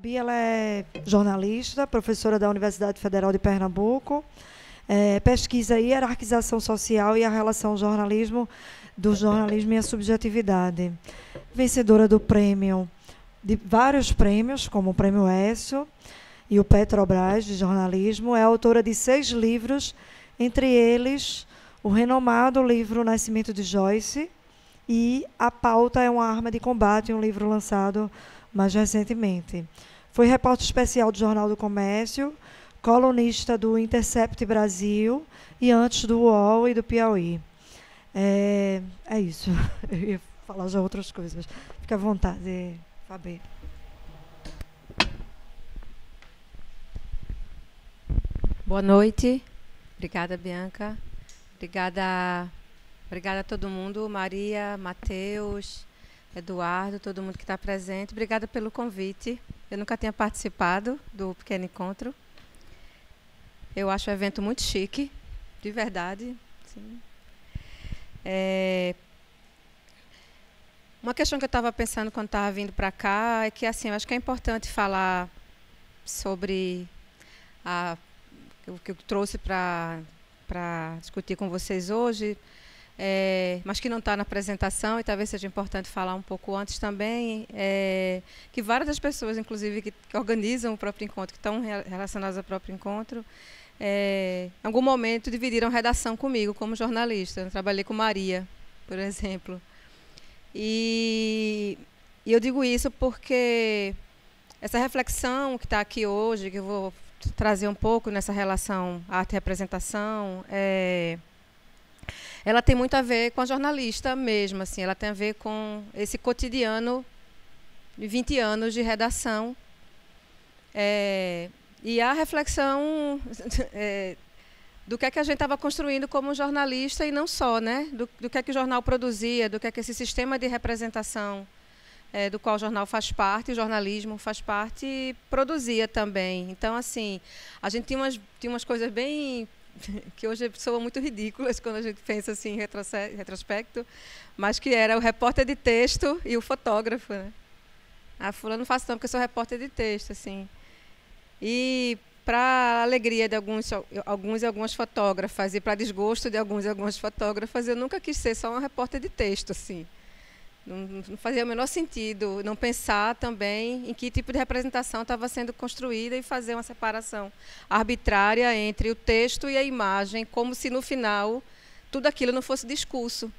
Gabi, ela é jornalista, professora da Universidade Federal de Pernambuco, pesquisa a hierarquização social e a relação do jornalismo e a subjetividade. Vencedora do prêmio, de vários prêmios, como o Prêmio ESSO e o Petrobras de jornalismo, é autora de 6 livros, entre eles o renomado livro Nascimento de Joyce e A Pauta é uma Arma de Combate, um livro lançado mais recentemente. Foi repórter especial do Jornal do Comércio, colunista do Intercept Brasil e antes do UOL e do Piauí. É isso. Eu ia falar já outras coisas. Fique à vontade, Fabi. Boa noite. Obrigada, Bianca. Obrigada a todo mundo, Maria, Matheus, Eduardo, todo mundo que está presente. Obrigada pelo convite. Eu nunca tinha participado do Pequeno Encontro. Eu acho o evento muito chique, de verdade. Sim. Uma questão que eu estava pensando quando estava vindo para cá é que, assim, eu acho que é importante falar sobre o que eu trouxe para discutir com vocês hoje, mas que não está na apresentação, e talvez seja importante falar um pouco antes também, que várias das pessoas, inclusive, que organizam o próprio encontro, que estão relacionadas ao próprio encontro, em algum momento dividiram redação comigo como jornalista. Eu trabalhei com Maria, por exemplo. E eu digo isso porque essa reflexão que está aqui hoje, que eu vou trazer um pouco nessa relação arte-representação, ela tem muito a ver com a jornalista mesmo, assim, ela tem a ver com esse cotidiano de 20 anos de redação, e a reflexão do que é que a gente estava construindo como jornalista e não só, né? Do que é que o jornal produzia, do que é que esse sistema de representação do qual o jornal faz parte, o jornalismo faz parte, produzia também. Então, assim, a gente tinha umas coisas bem que hoje soam muito ridículas quando a gente pensa assim em retrospecto, mas que era o repórter de texto e o fotógrafo, né? Fulano não faço não porque eu sou repórter de texto, assim. E para a alegria de alguns e algumas fotógrafas e para desgosto de alguns e algumas fotógrafas, eu nunca quis ser só uma repórter de texto, assim. Não fazia o menor sentido não pensar também em que tipo de representação estava sendo construída e fazer uma separação arbitrária entre o texto e a imagem, como se no final tudo aquilo não fosse discurso.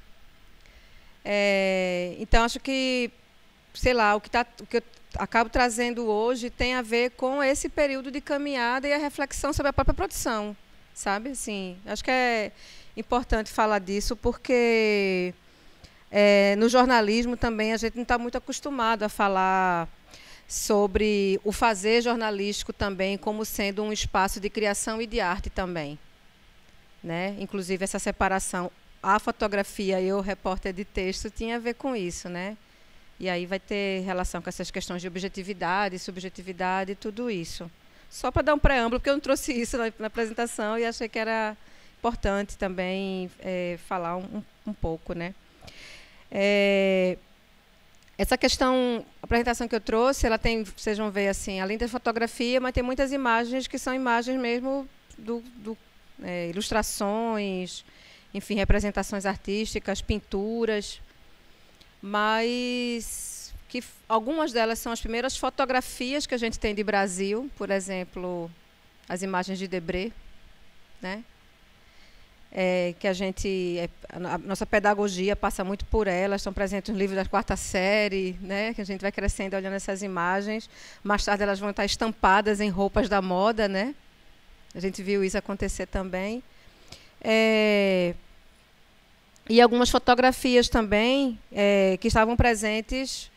Então, acho que, sei lá, o que eu acabo trazendo hoje tem a ver com esse período de caminhada e a reflexão sobre a própria produção, sabe? Assim, acho que é importante falar disso porque no jornalismo também a gente não está muito acostumado a falar sobre o fazer jornalístico também como sendo um espaço de criação e de arte também, né? Inclusive essa separação, a fotografia e o repórter de texto tinha a ver com isso, né? E aí vai ter relação com essas questões de objetividade, subjetividade e tudo isso. Só para dar um preâmbulo, porque eu não trouxe isso na apresentação e achei que era importante também falar um pouco, né? Essa questão, a apresentação que eu trouxe, ela tem, vocês vão ver assim, além da fotografia, mas tem muitas imagens que são imagens mesmo ilustrações, enfim, representações artísticas, pinturas, mas que algumas delas são as primeiras fotografias que a gente tem de Brasil, por exemplo, as imagens de Debré, né? Que a nossa pedagogia passa muito por elas, estão presentes nos livros da 4ª série, né? Que a gente vai crescendo olhando essas imagens. Mais tarde elas vão estar estampadas em roupas da moda, né? A gente viu isso acontecer também. E algumas fotografias também que estavam presentes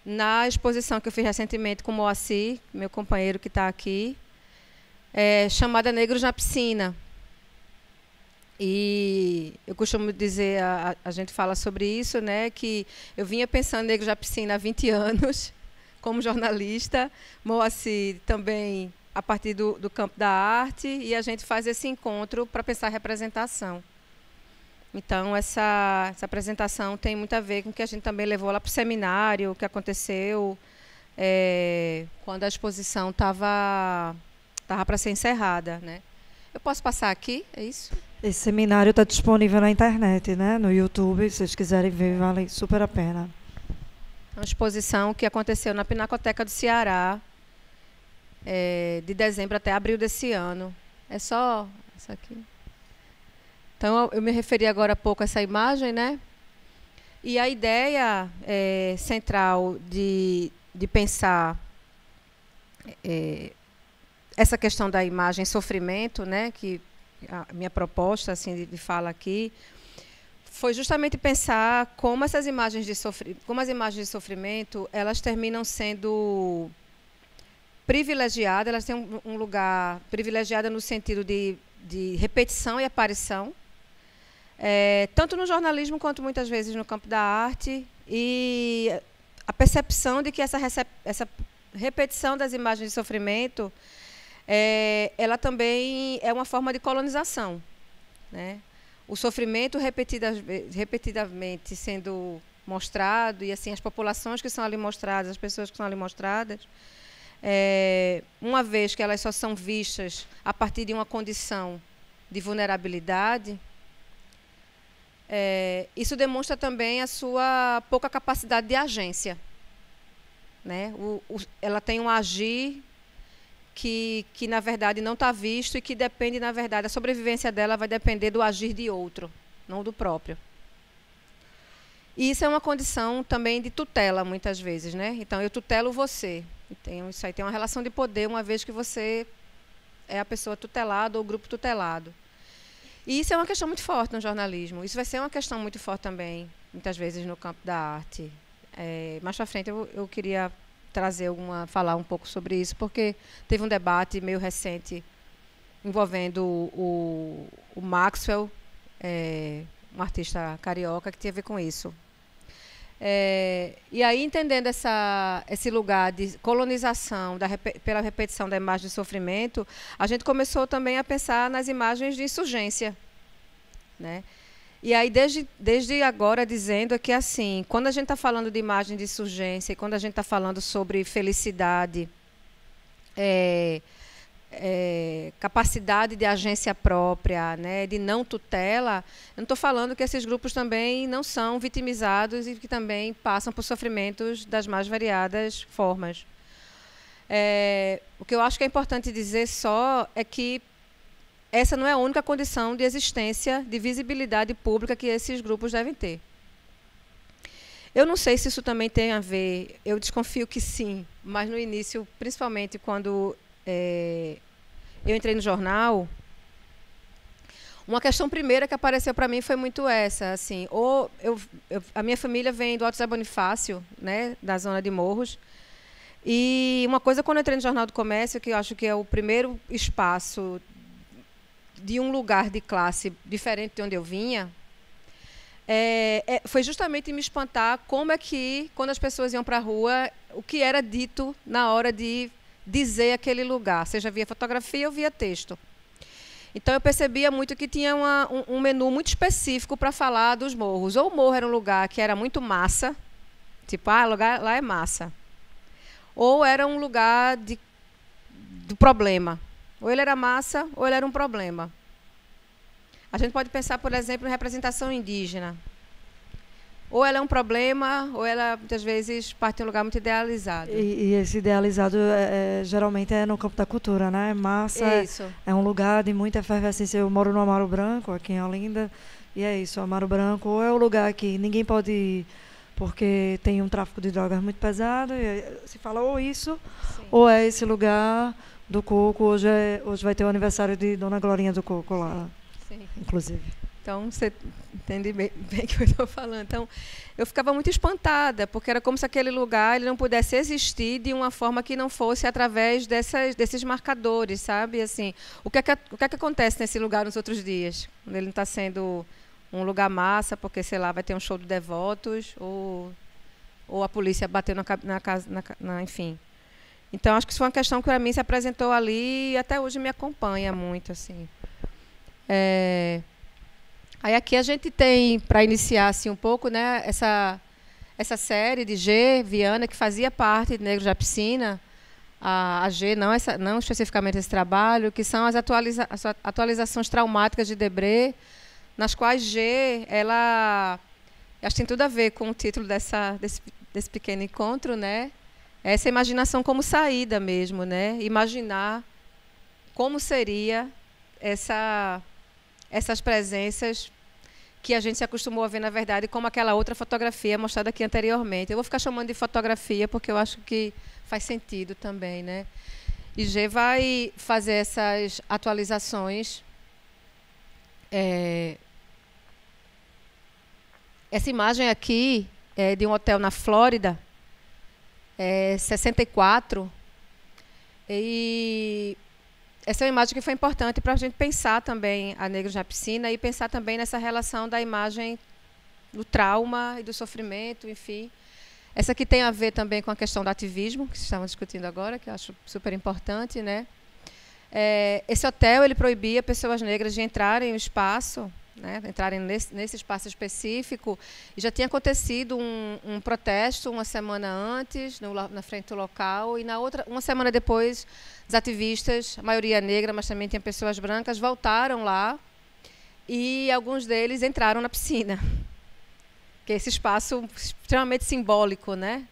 na exposição que eu fiz recentemente com o Moacir, meu companheiro que está aqui, chamada Negros na Piscina. E eu costumo dizer, a gente fala sobre isso, né, que eu vinha pensando em Negros na Piscina há 20 anos, como jornalista, Moacir também a partir do campo da arte, e a gente faz esse encontro para pensar representação. Então, essa apresentação tem muito a ver com o que a gente também levou lá para o seminário, o que aconteceu quando a exposição estava para ser encerrada, né? Eu posso passar aqui, é isso? Esse seminário está disponível na internet, né? No YouTube, se vocês quiserem ver, vale super a pena. Uma exposição que aconteceu na Pinacoteca do Ceará, de dezembro até abril desse ano. É só essa aqui. Então, eu me referi agora há pouco a essa imagem, né? E a ideia central de pensar essa questão da imagem sofrimento, né? Que a minha proposta assim, de fala aqui, foi justamente pensar como as imagens de sofrimento, elas terminam sendo privilegiadas, elas têm um lugar privilegiado no sentido de repetição e aparição, tanto no jornalismo quanto muitas vezes no campo da arte, e a percepção de que essa repetição das imagens de sofrimento, ela também é uma forma de colonização, né? O sofrimento repetidamente sendo mostrado, e assim as populações que são ali mostradas, as pessoas que são ali mostradas, uma vez que elas só são vistas a partir de uma condição de vulnerabilidade, isso demonstra também a sua pouca capacidade de agência, né? Ela tem um agir que na verdade não está visto e que depende, na verdade, a sobrevivência dela vai depender do agir de outro, não do próprio. E isso é uma condição também de tutela, muitas vezes, né? Então, eu tutelo você. Isso aí tem uma relação de poder, uma vez que você é a pessoa tutelada ou o grupo tutelado. E isso é uma questão muito forte no jornalismo. Isso vai ser uma questão muito forte também, muitas vezes, no campo da arte. Mais para frente, eu queria falar um pouco sobre isso, porque teve um debate meio recente envolvendo o Maxwell, um artista carioca, que tinha a ver com isso. E aí, entendendo esse lugar de colonização pela repetição da imagem de sofrimento, a gente começou também a pensar nas imagens de insurgência, né? E aí, desde agora, dizendo que, assim, quando a gente está falando de imagem de insurgência, e quando a gente está falando sobre felicidade, capacidade de agência própria, né, de não tutela, eu não estou falando que esses grupos também não são vitimizados e que também passam por sofrimentos das mais variadas formas. O que eu acho que é importante dizer só é que essa não é a única condição de existência, de visibilidade pública que esses grupos devem ter. Eu não sei se isso também tem a ver, eu desconfio que sim, mas no início, principalmente quando eu entrei no jornal, uma questão primeira que apareceu para mim foi muito essa, assim, a minha família vem do Alto Zé Bonifácio, né, da zona de Morros, e uma coisa quando eu entrei no Jornal do Comércio, que eu acho que é o primeiro espaço de um lugar de classe diferente de onde eu vinha, foi justamente me espantar como é que, quando as pessoas iam para a rua, o que era dito na hora de dizer aquele lugar, seja via fotografia ou via texto. Então, eu percebia muito que tinha um menu muito específico para falar dos morros. Ou o morro era um lugar que era muito massa, tipo, o lugar lá é massa. Ou era um lugar do problema. Ou ele era massa, ou ele era um problema. A gente pode pensar, por exemplo, em representação indígena. Ou ela é um problema, ou ela, muitas vezes, parte de um lugar muito idealizado. E esse idealizado, geralmente, é no campo da cultura, né? Massa é um lugar de muita efervescência. Eu moro no Amaro Branco, aqui em Olinda, e é isso, o Amaro Branco ou é o lugar que ninguém pode ir, porque tem um tráfico de drogas muito pesado, e se fala ou isso, sim, ou é esse lugar do coco. Hoje vai ter o aniversário de Dona Glorinha do Coco lá, sim, inclusive. Então, você entende bem o que eu estou falando. Então, eu ficava muito espantada, porque era como se aquele lugar ele não pudesse existir de uma forma que não fosse através desses marcadores, sabe? Assim, o que é que acontece nesse lugar nos outros dias? Quando ele não está sendo um lugar massa, porque, sei lá, vai ter um show de devotos, ou a polícia bateu na casa, enfim. Então, acho que isso foi uma questão que, para mim, se apresentou ali e até hoje me acompanha muito, assim. Aí aqui a gente tem, para iniciar assim, um pouco, né, essa série de G, Viana, que fazia parte de Negros da Piscina, a G, não especificamente esse trabalho, que são as atualizações traumáticas de Debré, nas quais G, ela, acho que tem tudo a ver com o título desse pequeno encontro, né? Essa imaginação como saída mesmo, né? Imaginar como seria essas presenças que a gente se acostumou a ver, na verdade, como aquela outra fotografia mostrada aqui anteriormente. Eu vou ficar chamando de fotografia porque eu acho que faz sentido também, né? E G vai fazer essas atualizações. Essa imagem aqui é de um hotel na Flórida, 64, e essa é uma imagem que foi importante para a gente pensar também a Negros na Piscina e pensar também nessa relação da imagem do trauma e do sofrimento, enfim. Essa aqui tem a ver também com a questão do ativismo, que vocês estavam discutindo agora, que eu acho super importante, né? Esse hotel, ele proibia pessoas negras de entrarem no espaço, né, entrarem nesse espaço específico, e já tinha acontecido um protesto uma semana antes, na frente do local, e uma semana depois, os ativistas, a maioria negra, mas também tinha pessoas brancas, voltaram lá, e alguns deles entraram na piscina, que é esse espaço extremamente simbólico, né,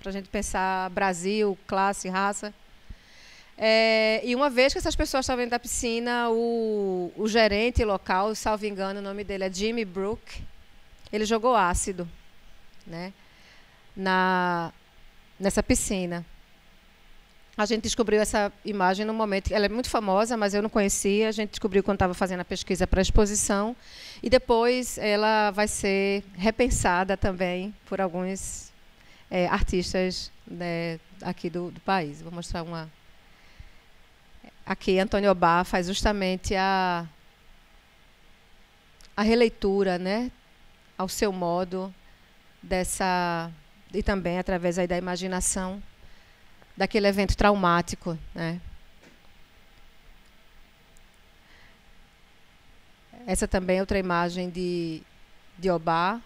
para a gente pensar Brasil, classe, raça. E uma vez que essas pessoas estavam dentro da piscina, o gerente local, salvo engano, o nome dele é Jimmy Brook, ele jogou ácido, né, nessa piscina. A gente descobriu essa imagem no momento, ela é muito famosa, mas eu não conhecia, a gente descobriu quando estava fazendo a pesquisa para a exposição, e depois ela vai ser repensada também por alguns artistas, né, aqui do país. Vou mostrar uma... Aqui, Antônio Obá faz justamente a releitura, né, ao seu modo, e também através aí da imaginação, daquele evento traumático, né. Essa também é outra imagem de Obá.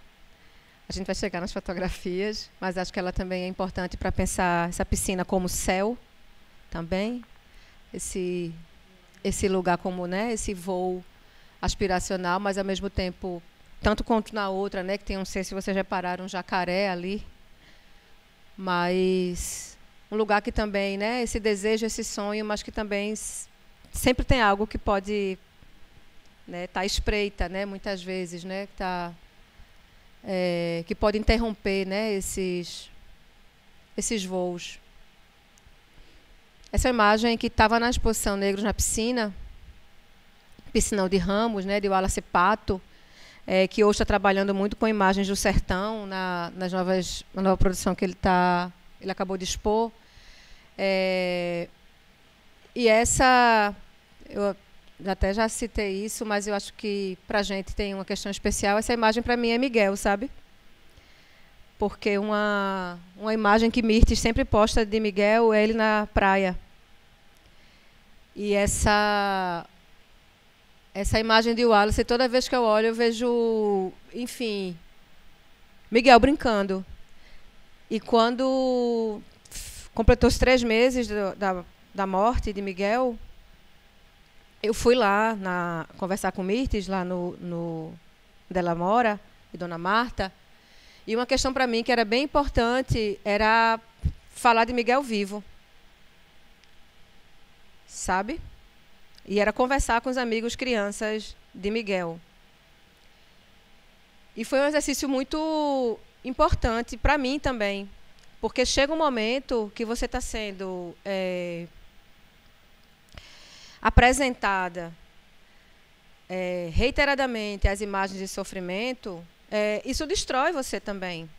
A gente vai chegar nas fotografias, mas acho que ela também é importante para pensar essa piscina como céu também. Esse lugar como, né, esse voo aspiracional, mas ao mesmo tempo, tanto quanto na outra, né, que tem, não sei se vocês repararam, um jacaré ali, mas um lugar que também, né, esse desejo, esse sonho, mas que também sempre tem algo que pode, né, tá à espreita, né, muitas vezes, né, que pode interromper, né, esses voos. Essa imagem que estava na exposição Negros na Piscina, Piscinão de Ramos, né, de Wallace Pato, que hoje está trabalhando muito com imagens do sertão, na nova produção que ele acabou de expor. E essa, eu até já citei isso, mas eu acho que para a gente tem uma questão especial. Essa imagem para mim é Miguel, sabe? Porque uma imagem que Mirtes sempre posta de Miguel é ele na praia. E essa imagem de Wallace, toda vez que eu olho, eu vejo, enfim, Miguel brincando. E quando completou os 3 meses da morte de Miguel, eu fui lá conversar com Mirtes, lá no Della Mora e Dona Marta. E uma questão para mim que era bem importante era falar de Miguel vivo. Sabe? E era conversar com os amigos crianças de Miguel. E foi um exercício muito importante para mim também, porque chega um momento que você está sendo apresentada reiteradamente às imagens de sofrimento. Isso destrói você também.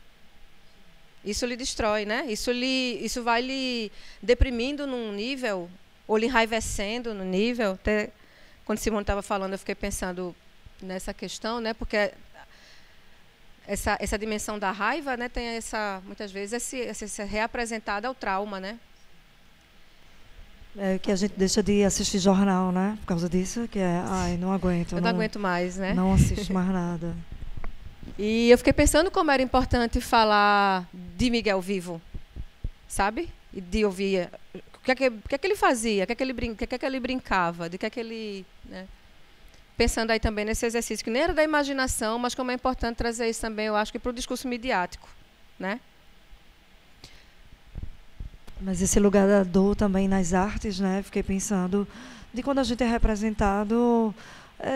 Isso lhe destrói, né? Isso vai lhe deprimindo num nível, ou lhe enraivecendo no nível. Até quando Simone estava falando, eu fiquei pensando nessa questão, né? Porque essa dimensão da raiva, né, tem muitas vezes essa reapresentada ao trauma, né? Que a gente deixa de assistir jornal, né? Por causa disso, que ai, não aguento. Eu não aguento mais, né? Não assisto mais nada. E eu fiquei pensando como era importante falar de Miguel vivo, sabe? E de ouvir o que é que ele fazia, o que é que ele brincava, de que é que ele... Né? Pensando aí também nesse exercício, que nem era da imaginação, mas como é importante trazer isso também, eu acho que para o discurso midiático, né? Mas esse lugar da dor também nas artes, né? Fiquei pensando de quando a gente é representado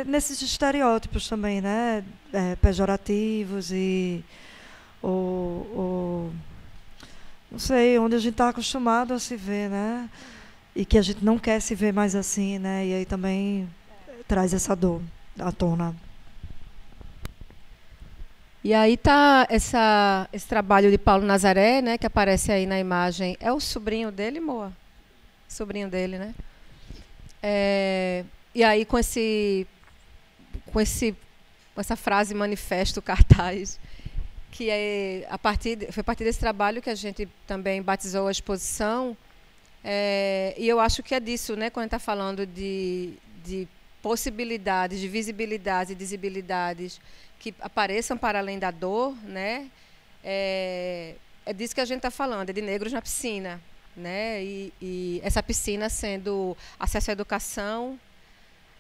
nesses estereótipos também, né? Pejorativos ou não sei, onde a gente está acostumado a se ver, né? E que a gente não quer se ver mais assim, né? E aí também traz essa dor à tona. E aí está esse trabalho de Paulo Nazaré, né, que aparece aí na imagem. É o sobrinho dele, Moa? Sobrinho dele, né? E aí com essa frase manifesto cartaz, que foi a partir desse trabalho que a gente também batizou a exposição. E eu acho que é disso, né, quando a gente está falando de possibilidades, de visibilidades e visibilidades que apareçam para além da dor, né? É disso que a gente está falando, é de negros na piscina, né? E essa piscina sendo acesso à educação,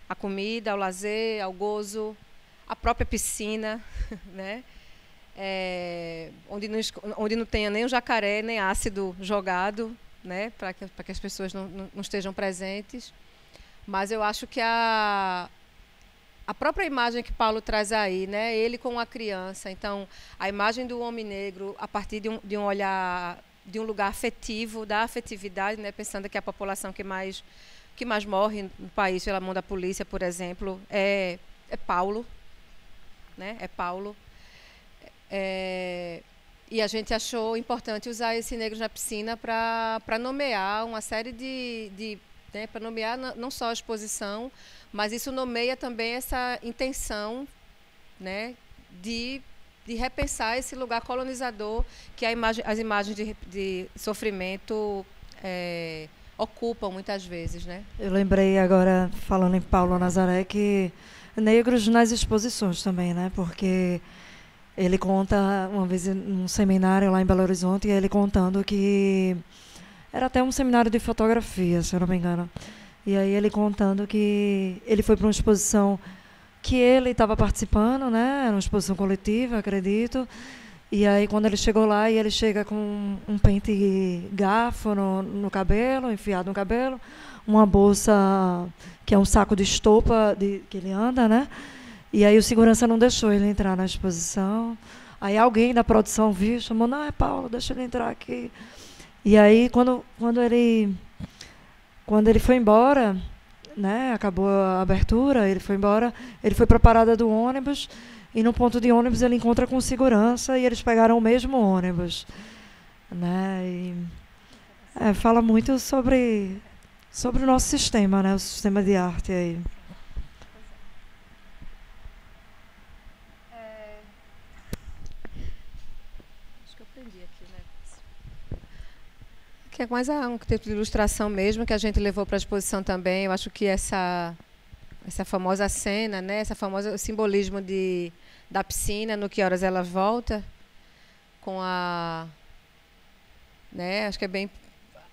à comida, ao lazer, ao gozo, a própria piscina, né? Onde não tenha nem o jacaré, nem ácido jogado, né? Para que as pessoas não estejam presentes. Mas eu acho que a própria imagem que Paulo traz aí, né, ele com a criança, então a imagem do homem negro a partir de um olhar, de um lugar afetivo, da afetividade, né, pensando que a população que mais morre no país pela mão da polícia, por exemplo, é Paulo, né, é Paulo. E a gente achou importante usar esse Negros na Piscina para nomear uma série né, para nomear não só a exposição, mas isso nomeia também essa intenção, né, de repensar esse lugar colonizador que as imagens de sofrimento ocupam muitas vezes, né? Eu lembrei agora, falando em Paulo Nazaré, que negros nas exposições também, né? Porque ele conta, uma vez num seminário lá em Belo Horizonte, ele contando que era até um seminário de fotografia, se eu não me engano. E aí ele contando que ele foi para uma exposição que ele estava participando, né? Era uma exposição coletiva, acredito. E aí quando ele chegou lá, ele chega com um pente garfo no cabelo, enfiado no cabelo, uma bolsa que é um saco de estopa que ele anda, né? E aí o segurança não deixou ele entrar na exposição. Aí alguém da produção viu, chamou, não, é Paulo, deixa ele entrar aqui. E aí, quando ele foi embora, né, acabou a abertura, ele foi embora, ele foi para a parada do ônibus, e no ponto de ônibus ele encontra com segurança, e eles pegaram o mesmo ônibus. Né, e, fala muito sobre o nosso sistema, né, o sistema de arte aí. Que é mais um tipo de ilustração mesmo que a gente levou para a exposição também. Eu acho que essa famosa cena, né, esse famoso simbolismo da piscina, no Que Horas Ela Volta, com né, acho que é bem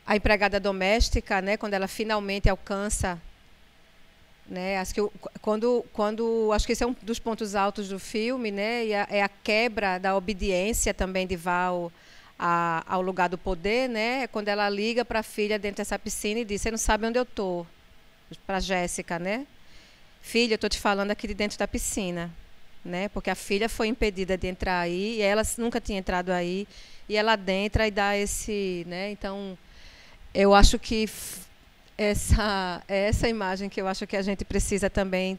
a empregada doméstica, né, quando ela finalmente alcança, né, acho que acho que esse é um dos pontos altos do filme, né, e é a quebra da obediência também de Val ao lugar do poder, né? Quando ela liga para a filha dentro dessa piscina e diz, você não sabe onde eu estou, para a Jéssica, né? Filha, eu estou te falando aqui de dentro da piscina, né? Porque a filha foi impedida de entrar aí, e ela nunca tinha entrado aí, e ela adentra e dá esse, né? Então, eu acho que essa imagem que eu acho que a gente precisa também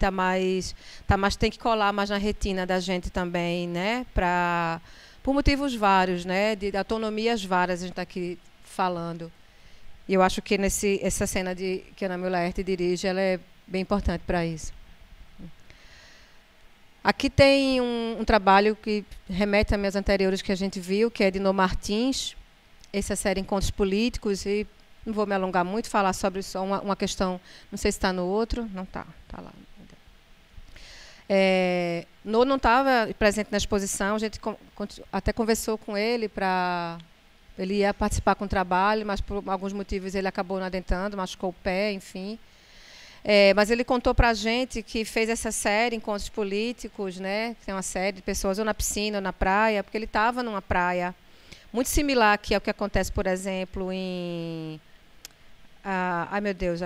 tem que colar mais na retina da gente também, né? Por motivos vários, né, de autonomias várias, a gente está aqui falando. E eu acho que essa cena que a Ana Müller dirige, ela é bem importante para isso. Aqui tem um trabalho que remete a minhas anteriores que a gente viu, que é de No Martins, essa série Encontros Políticos, e não vou me alongar muito, falar sobre só uma questão, não sei se está no outro, não está, está lá. Nô não estava presente na exposição, a gente até conversou com ele para... Ele ia participar com o trabalho, mas por alguns motivos ele acabou não adentrando, machucou o pé, enfim. Mas ele contou para a gente que fez essa série, Encontros Políticos, né? Que é uma série de pessoas ou na piscina ou na praia, porque ele estava numa praia muito similar que é o que acontece, por exemplo, em... ai, meu Deus,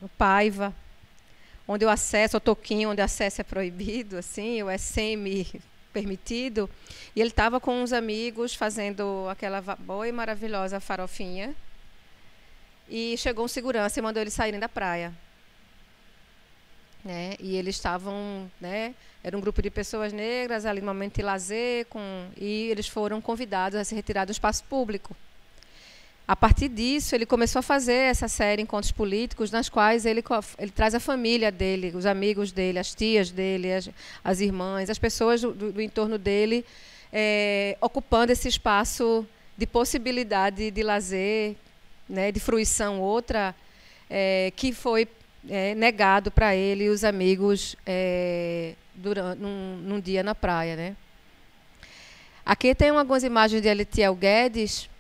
no Paiva, onde o acesso, o Toquinho, onde o acesso é proibido, assim, ou é semi-permitido. E ele estava com uns amigos fazendo aquela boa e maravilhosa farofinha. E chegou um segurança e mandou eles saírem da praia. Né? E eles estavam, né? Era um grupo de pessoas negras ali no momento de lazer, e eles foram convidados a se retirar do espaço público. A partir disso, ele começou a fazer essa série Encontros Políticos, nas quais ele traz a família dele, os amigos dele, as tias dele, as irmãs, as pessoas do entorno dele, ocupando esse espaço de possibilidade de lazer, né, de fruição outra, que foi negado para ele e os amigos num dia na praia. Né? Aqui tem algumas imagens de Eletiel Guedes,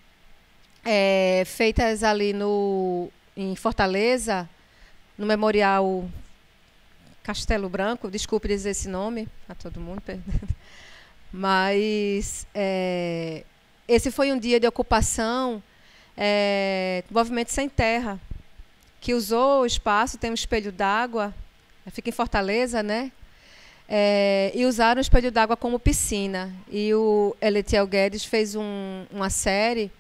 feitas ali em Fortaleza, no Memorial Castelo Branco, desculpe dizer esse nome a todo mundo, mas esse foi um dia de ocupação do Movimento Sem Terra, que usou o espaço, tem um espelho d'água, fica em Fortaleza, né? E usaram o espelho d'água como piscina. E o Eletiel Guedes fez uma série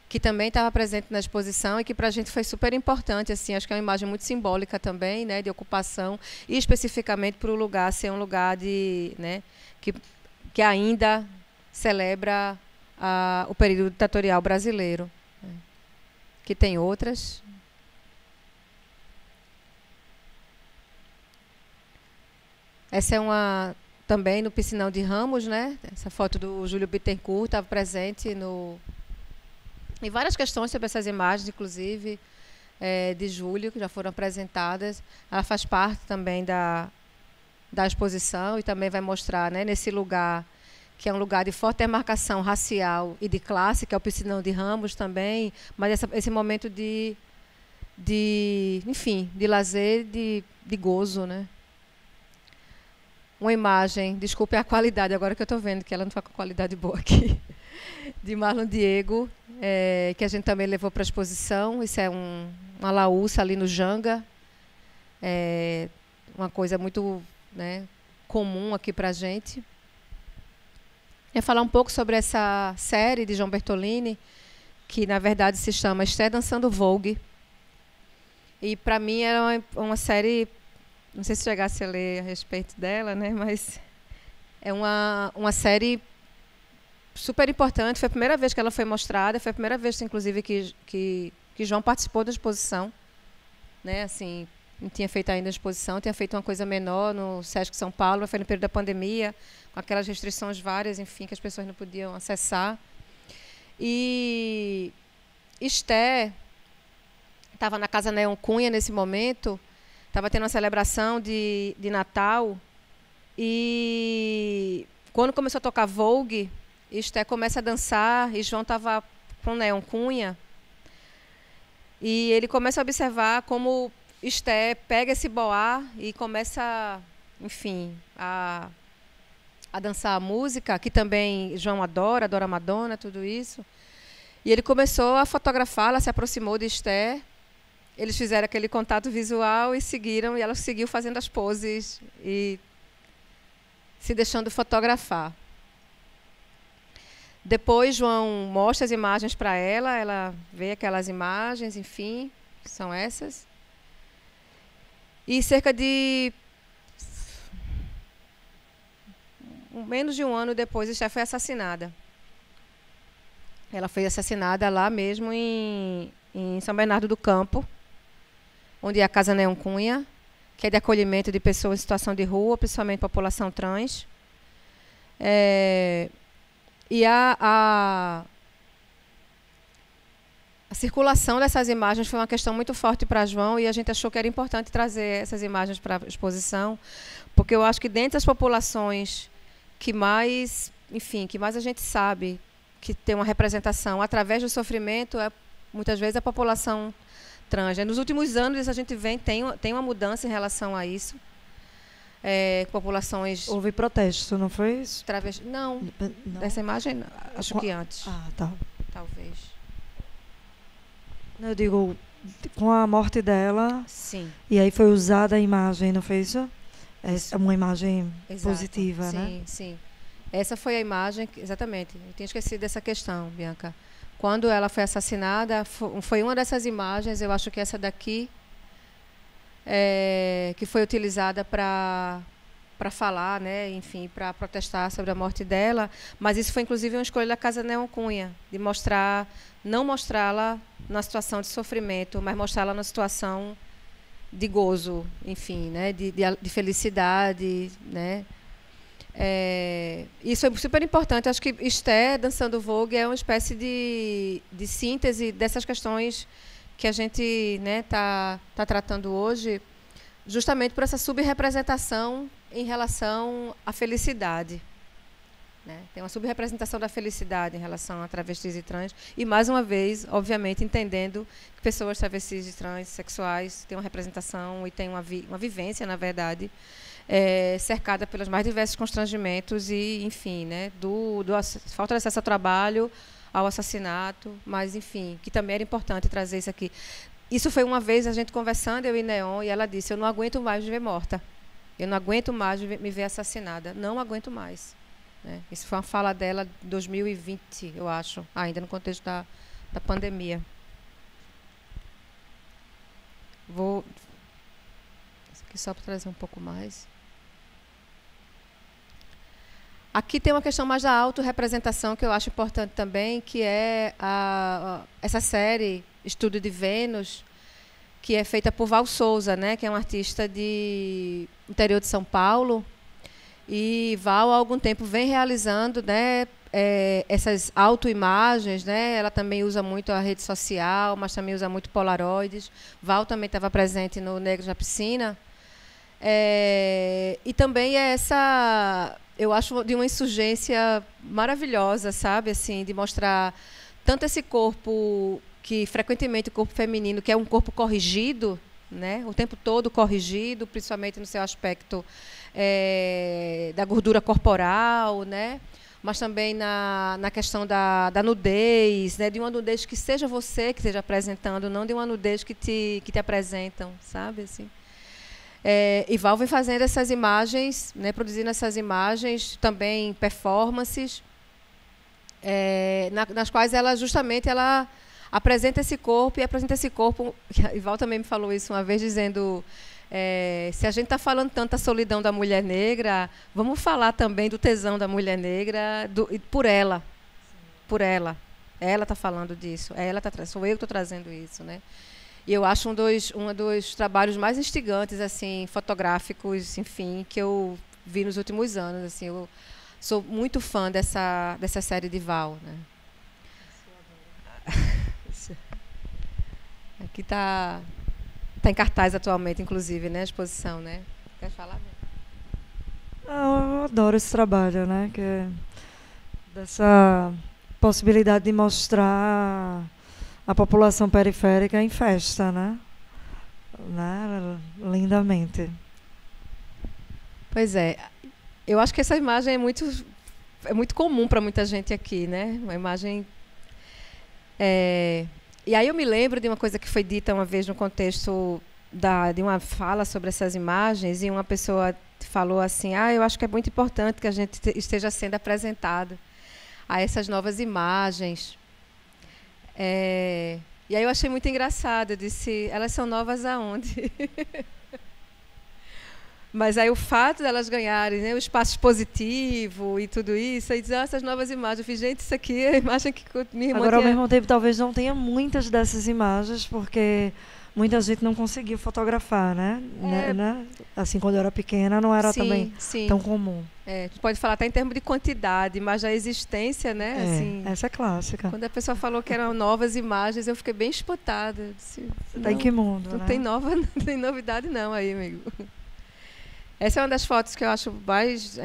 que também estava presente na exposição e que para a gente foi super importante, assim, acho que é uma imagem muito simbólica também, né, de ocupação, e especificamente para o lugar ser um lugar né, que ainda celebra o período ditatorial brasileiro. Né. Que tem outras. Essa é também no Piscinão de Ramos, né? Essa foto do Júlio Bittencourt estava presente em várias questões sobre essas imagens, inclusive de Júlio, que já foram apresentadas. Ela faz parte também da exposição e também vai mostrar, né, nesse lugar, que é um lugar de forte demarcação racial e de classe, que é o Piscinão de Ramos também, mas esse momento enfim, de lazer, de gozo, né? Uma imagem, desculpe a qualidade, agora que eu estou vendo que ela não está com qualidade boa aqui, de Marlon Diego, que a gente também levou para a exposição. Isso é uma laúça ali no Janga, uma coisa muito, né, comum aqui para a gente. Eu ia falar um pouco sobre essa série de João Bertolini, que na verdade se chama Esther Dançando Vogue. E para mim era uma série... Não sei se chegasse a ler a respeito dela, né? Mas é uma série super importante. Foi a primeira vez que ela foi mostrada, foi a primeira vez, inclusive, que João participou da exposição. Né? Assim, não tinha feito ainda a exposição, tinha feito uma coisa menor no Sesc São Paulo, foi no período da pandemia, com aquelas restrições várias, enfim, que as pessoas não podiam acessar. E Esther estava na Casa Neon Cunha nesse momento. Estava tendo uma celebração de Natal e quando começou a tocar Vogue, Esther começa a dançar e João estava com Neon Cunha e ele começa a observar como Esther pega esse boá e começa, enfim, a dançar a música, que também João adora Madonna, tudo isso. E ele começou a fotografá-la, se aproximou de Esther. Eles fizeram aquele contato visual e seguiram, e ela seguiu fazendo as poses e se deixando fotografar. Depois, João mostra as imagens para ela, ela vê aquelas imagens, enfim, são essas. E cerca de menos de um ano depois, Esther foi assassinada. Ela foi assassinada lá mesmo em São Bernardo do Campo, onde é a Casa Neon Cunha, que é de acolhimento de pessoas em situação de rua, principalmente população trans. E a a circulação dessas imagens foi uma questão muito forte para João, e a gente achou que era importante trazer essas imagens para a exposição, porque eu acho que dentre as populações que mais, enfim, que mais a gente sabe que tem uma representação através do sofrimento, muitas vezes a população trans. Nos últimos anos a gente tem uma mudança em relação a isso. Populações... Houve protesto, não foi isso? Não, dessa imagem, acho que antes. Ah, tá. Talvez. Eu digo, com a morte dela... Sim. E aí foi usada a imagem, não foi isso? É uma imagem positiva, sim, né? Sim, sim. Essa foi a imagem, exatamente. Eu tinha esquecido dessa questão, Bianca. Quando ela foi assassinada, foi uma dessas imagens, eu acho que essa daqui, que foi utilizada para falar, né, enfim, para protestar sobre a morte dela, mas isso foi inclusive uma escolha da Casa Neon Cunha, de não mostrá-la na situação de sofrimento, mas mostrá-la na situação de gozo, enfim, né, de felicidade, né. Isso é super importante. Acho que Esther dançando Vogue é uma espécie de síntese dessas questões que a gente, né, tá tratando hoje, justamente por essa subrepresentação em relação à felicidade, né? Tem uma subrepresentação da felicidade em relação a travestis e trans, e mais uma vez, obviamente, entendendo que pessoas travestis e trans sexuais têm uma representação e têm uma vivência, na verdade, cercada pelos mais diversos constrangimentos e, enfim, né, falta de acesso ao trabalho, ao assassinato, mas, enfim, que também era importante trazer isso aqui. Isso foi uma vez a gente conversando, eu e Neon, e ela disse: eu não aguento mais me ver morta, eu não aguento mais me ver assassinada, não aguento mais, né? Isso foi uma fala dela em 2020, eu acho, ainda no contexto da pandemia. Isso aqui só para trazer um pouco mais. Aqui tem uma questão mais da autorrepresentação, que eu acho importante também, que é essa série Estudo de Vênus, que é feita por Val Souza, né, que é um artista de interior de São Paulo. E Val, há algum tempo, vem realizando, né, essas autoimagens, né? Ela também usa muito a rede social, mas também usa muito polaroides. Val também estava presente no Negros na Piscina. E também eu acho, de uma insurgência maravilhosa, sabe, assim, de mostrar tanto esse corpo, que frequentemente o corpo feminino, que é um corpo corrigido, né, o tempo todo corrigido, principalmente no seu aspecto da gordura corporal, né, mas também na questão da nudez, né, de uma nudez que seja você que esteja apresentando, não de uma nudez que te apresentam, sabe, assim. E Val vem fazendo essas imagens, né, produzindo essas imagens, também performances, nas quais ela justamente apresenta esse corpo, e Val também me falou isso uma vez, dizendo, se a gente está falando tanto da solidão da mulher negra, vamos falar também do tesão da mulher negra, por ela. Ela está falando disso, sou eu que estou trazendo isso, né? E eu acho um dos trabalhos mais instigantes, assim, fotográficos, enfim, que eu vi nos últimos anos. Assim, eu sou muito fã dessa série de Val, né? Aqui está em cartaz atualmente, inclusive, né, a exposição, né? Quer falar? Eu adoro esse trabalho, né? Que é dessa possibilidade de mostrar a população periférica em festa, né? Lindamente. Pois é. Eu acho que essa imagem é muito comum para muita gente aqui, né? Uma imagem... E aí eu me lembro de uma coisa que foi dita uma vez no contexto de uma fala sobre essas imagens, e uma pessoa falou assim: eu acho que é muito importante que a gente esteja sendo apresentado a essas novas imagens. E aí eu achei muito engraçado, eu disse: elas são novas aonde? Mas aí o fato de elas ganharem, né, o espaço expositivo e tudo isso, aí dizer, essas novas imagens, eu fiz, gente, isso aqui é a imagem que minha irmã Agora, ao mesmo tempo, talvez não tenha muitas dessas imagens, porque muita gente não conseguiu fotografar, né? Assim, quando eu era pequena, não era também tão comum. A gente pode falar até em termos de quantidade, mas a existência, né? Assim, essa é clássica. Quando a pessoa falou que eram novas imagens, eu fiquei bem espantada. Tá em que mundo, não né? Não tem novidade não aí, amigo. Essa é uma das fotos que eu acho mais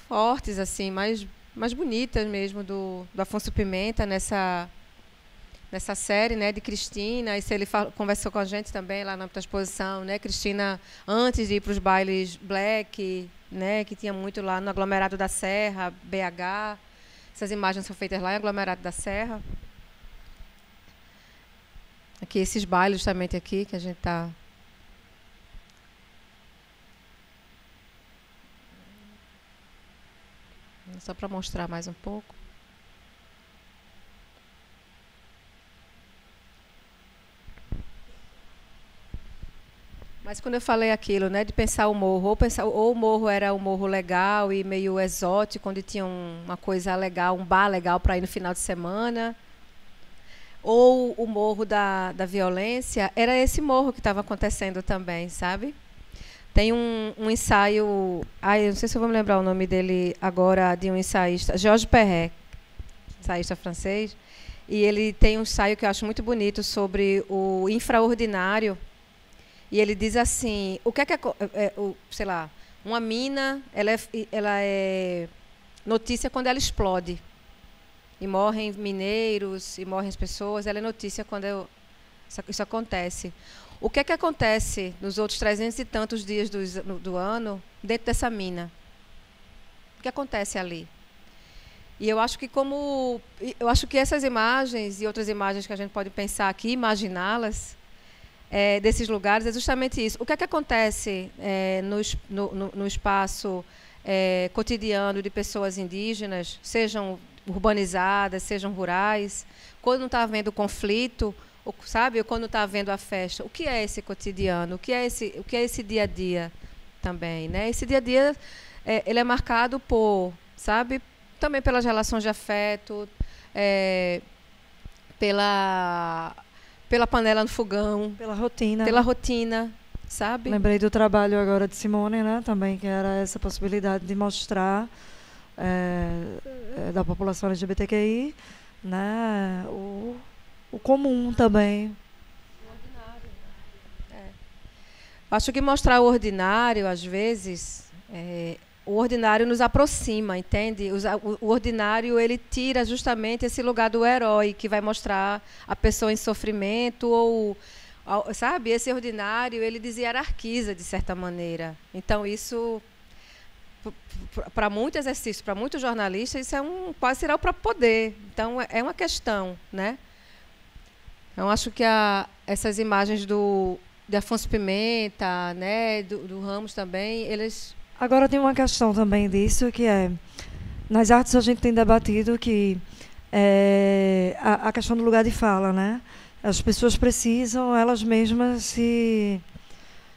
fortes, assim, mais bonitas mesmo do Afonso Pimenta nessa série, né, de Cristina. E ele conversou com a gente também lá na exposição, né? Cristina, antes de ir para os bailes black, né, que tinha muito lá no aglomerado da Serra, BH. Essas imagens são feitas lá em aglomerado da Serra. Aqui esses bailes justamente aqui que a gente está. Só para mostrar mais um pouco. Mas quando eu falei aquilo, né, de pensar o morro, ou o morro era um morro legal e meio exótico, onde tinha uma coisa legal, um bar legal para ir no final de semana, ou o morro da violência, era esse morro que estava acontecendo também, sabe? Tem um ensaio, eu não sei se eu vou me lembrar o nome dele agora, de um ensaísta, Georges Perret, ensaísta francês, e ele tem um ensaio que eu acho muito bonito sobre o infraordinário. E ele diz assim, o que é sei lá, uma mina, ela é notícia quando ela explode. E morrem mineiros, e morrem as pessoas, ela é notícia quando isso acontece. O que é que acontece nos outros 300 e tantos dias do ano dentro dessa mina? O que acontece ali? E eu acho que essas imagens e outras imagens que a gente pode pensar aqui, imaginá-las, desses lugares, é justamente isso. O que é que acontece no espaço cotidiano de pessoas indígenas, sejam urbanizadas, sejam rurais, quando não está havendo conflito, sabe? Ou quando está havendo a festa? O que é esse cotidiano? O que é esse dia a dia também, né? Esse dia a dia ele é marcado por, sabe? Também pelas relações de afeto, pela panela no fogão. Pela rotina. Pela rotina, sabe? Lembrei do trabalho agora de Simone, né? Também, que era essa possibilidade de mostrar da população LGBTQI, né? O comum também. O ordinário. Acho que mostrar o ordinário, às vezes, o ordinário nos aproxima, entende? O ordinário, ele tira justamente esse lugar do herói, que vai mostrar a pessoa em sofrimento, ou, sabe? Esse ordinário, ele deshierarquiza, de certa maneira. Então, isso, para muito exercício, para muitos jornalistas, isso quase será o próprio poder. Então, é uma questão, né? Então, acho que essas imagens de Afonso Pimenta, né, do Ramos também, eles... Agora tem uma questão também disso, que nas artes a gente tem debatido que a questão do lugar de fala, né? As pessoas precisam elas mesmas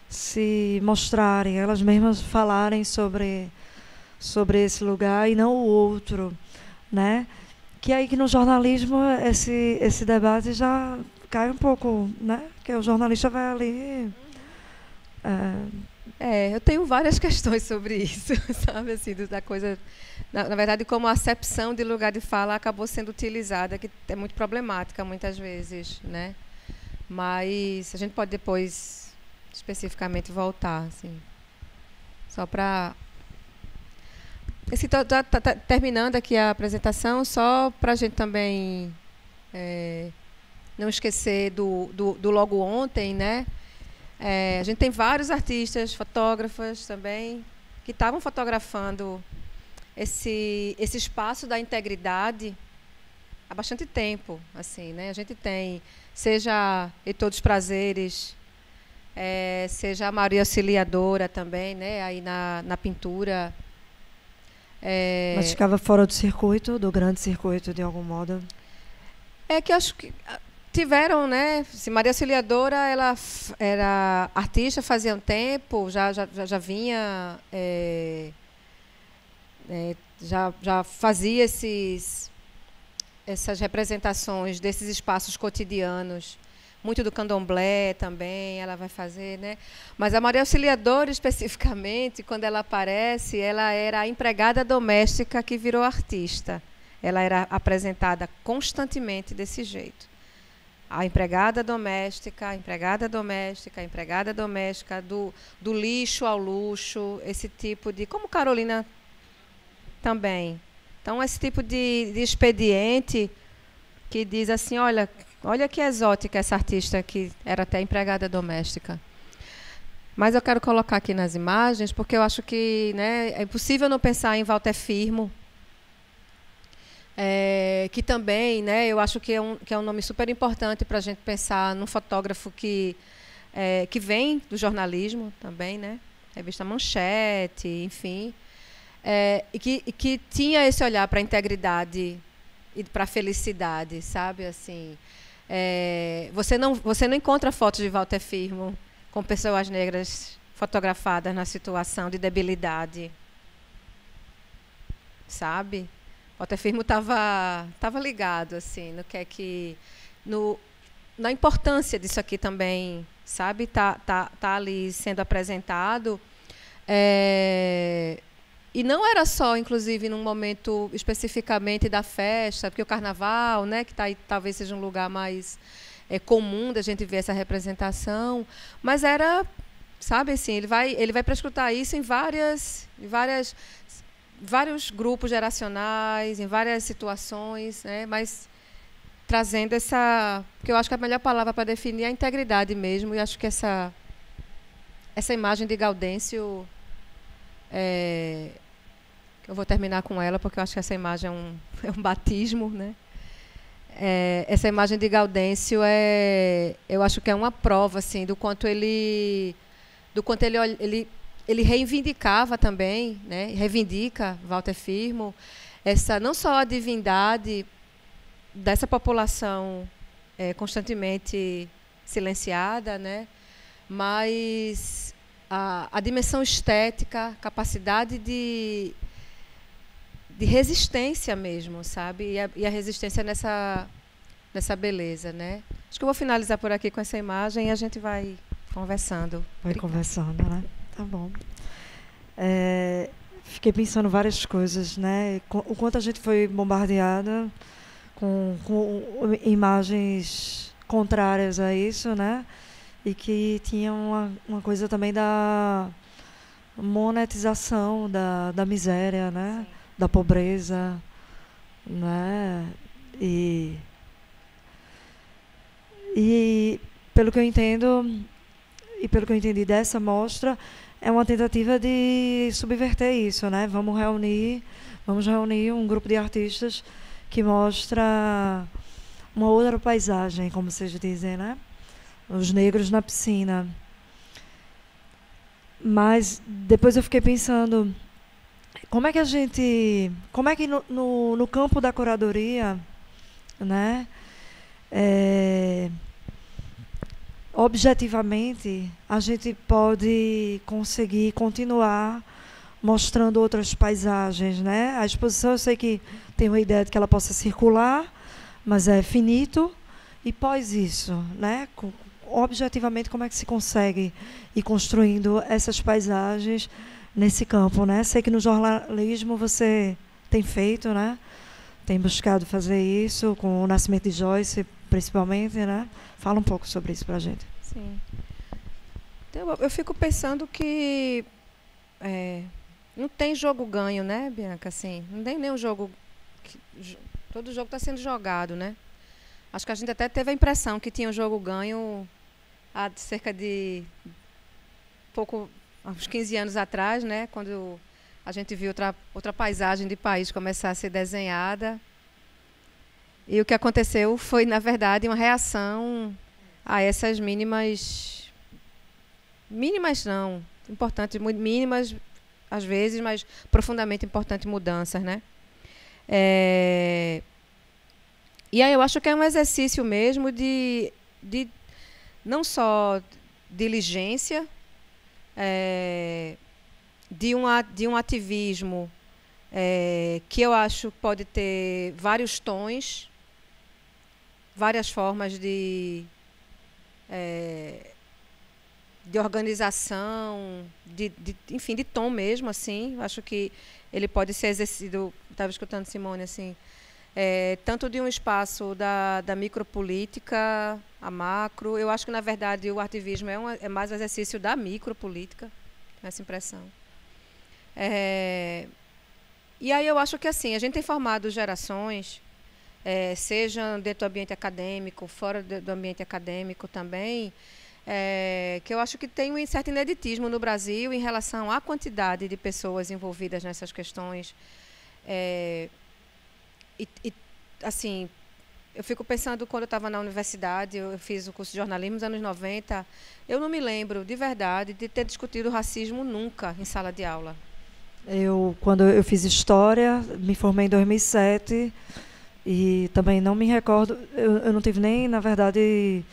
se mostrarem, elas mesmas falarem sobre esse lugar e não o outro, né? Que aí que no jornalismo esse debate já cai um pouco, né? Que o jornalista vai ali... eu tenho várias questões sobre isso, sabe, assim, da coisa, na verdade, como a acepção de lugar de fala acabou sendo utilizada, que é muito problemática muitas vezes, né? Mas a gente pode depois especificamente voltar, assim, só para... Tá terminando aqui a apresentação, só para a gente também não esquecer do logo ontem, né? A gente tem vários artistas, fotógrafas também, que estavam fotografando esse espaço da integridade há bastante tempo, assim, né? A gente tem, seja Heitor dos Prazeres, seja a Maria Auxiliadora também, né? Aí na pintura. Mas ficava fora do grande circuito, de algum modo? Que acho que... Tiveram, né? Maria Auxiliadora, ela era artista fazia um tempo, já vinha, já fazia essas representações desses espaços cotidianos, muito do candomblé também, ela vai fazer, né? Mas a Maria Auxiliadora, especificamente, quando ela aparece, ela era a empregada doméstica que virou artista. Ela era apresentada constantemente desse jeito. A empregada doméstica, a empregada doméstica, a empregada doméstica, do lixo ao luxo, esse tipo de... Como Carolina também. Então, esse tipo de expediente que diz assim, olha que exótica essa artista que era até empregada doméstica. Mas eu quero colocar aqui nas imagens, porque eu acho que, né, é impossível não pensar em Walter Firmo, que também, né, eu acho que é um nome super importante para a gente pensar num fotógrafo que vem do jornalismo também, né, revista Manchete, enfim, e que tinha esse olhar para a integridade e para a felicidade, sabe, assim. Você não encontra fotos de Walter Firmo com pessoas negras fotografadas na situação de debilidade, sabe? Walter Firmo estava ligado assim na importância disso aqui também, sabe? Tá ali sendo apresentado. E não era só, inclusive, num momento especificamente da festa, porque o carnaval, né, que talvez seja um lugar mais comum da gente ver essa representação, mas era, sabe, assim, ele vai para escutar isso em vários grupos geracionais, em várias situações, né, mas trazendo porque eu acho que a melhor palavra para definir é a integridade mesmo, e acho que essa imagem de Gaudêncio eu vou terminar com ela, porque eu acho que essa imagem é um batismo, né? Essa imagem de Gaudêncio eu acho que é uma prova assim do quanto ele reivindicava também, né? Reivindica Walter Firmo não só a divindade dessa população constantemente silenciada, né? Mas a dimensão estética, capacidade de resistência mesmo, sabe? E a resistência nessa beleza, né? Acho que eu vou finalizar por aqui com essa imagem e a gente vai conversando. Vai conversando, né? Tá bom. Fiquei pensando várias coisas, né? O quanto a gente foi bombardeada com imagens contrárias a isso, né? E que tinha uma coisa também da monetização da miséria, né? Sim. Da pobreza, né? E pelo que eu entendo e pelo que eu entendi dessa mostra, é uma tentativa de subverter isso, né? Vamos reunir um grupo de artistas que mostra uma outra paisagem, como vocês dizem, né? Os negros na piscina. Mas depois eu fiquei pensando, como é que no campo da curadoria, né, objetivamente a gente pode conseguir continuar mostrando outras paisagens, né? A exposição, eu sei que tem uma ideia de que ela possa circular, mas é finito, e pós isso, né? Objetivamente, como é que se consegue ir construindo essas paisagens nesse campo, né? Sei que no jornalismo você tem feito, né? Tem buscado fazer isso com o nascimento de Joyce, principalmente, né? Fala um pouco sobre isso para a gente. Sim. Então, eu fico pensando que não tem jogo ganho, né, Bianca? Assim, não tem nenhum jogo... todo jogo está sendo jogado, né? Acho que a gente até teve a impressão que tinha um jogo ganho há cerca de uns 15 anos atrás, né, quando a gente viu outra paisagem de país começar a ser desenhada. E o que aconteceu foi, na verdade, uma reação a essas mínimas não, importantes, muito mínimas às vezes, mas profundamente importantes mudanças, né? E aí eu acho que é um exercício mesmo de não só diligência, de um ativismo que eu acho que pode ter vários tons, várias formas de de organização, enfim, de tom mesmo, assim. Acho que ele pode ser exercido, estava escutando Simone, assim, tanto de um espaço da micropolítica a macro. Eu acho que, na verdade, o ativismo é mais um exercício da micropolítica, essa impressão. E aí eu acho que, assim, a gente tem formado gerações, seja dentro do ambiente acadêmico, fora do ambiente acadêmico também, que eu acho que tem um certo ineditismo no Brasil em relação à quantidade de pessoas envolvidas nessas questões. Assim, eu fico pensando, quando eu estava na universidade, eu fiz o curso de jornalismo nos anos 90, eu não me lembro, de verdade, de ter discutido racismo nunca em sala de aula. Quando eu fiz História, me formei em 2007 e também não me recordo, eu não tive nem, na verdade,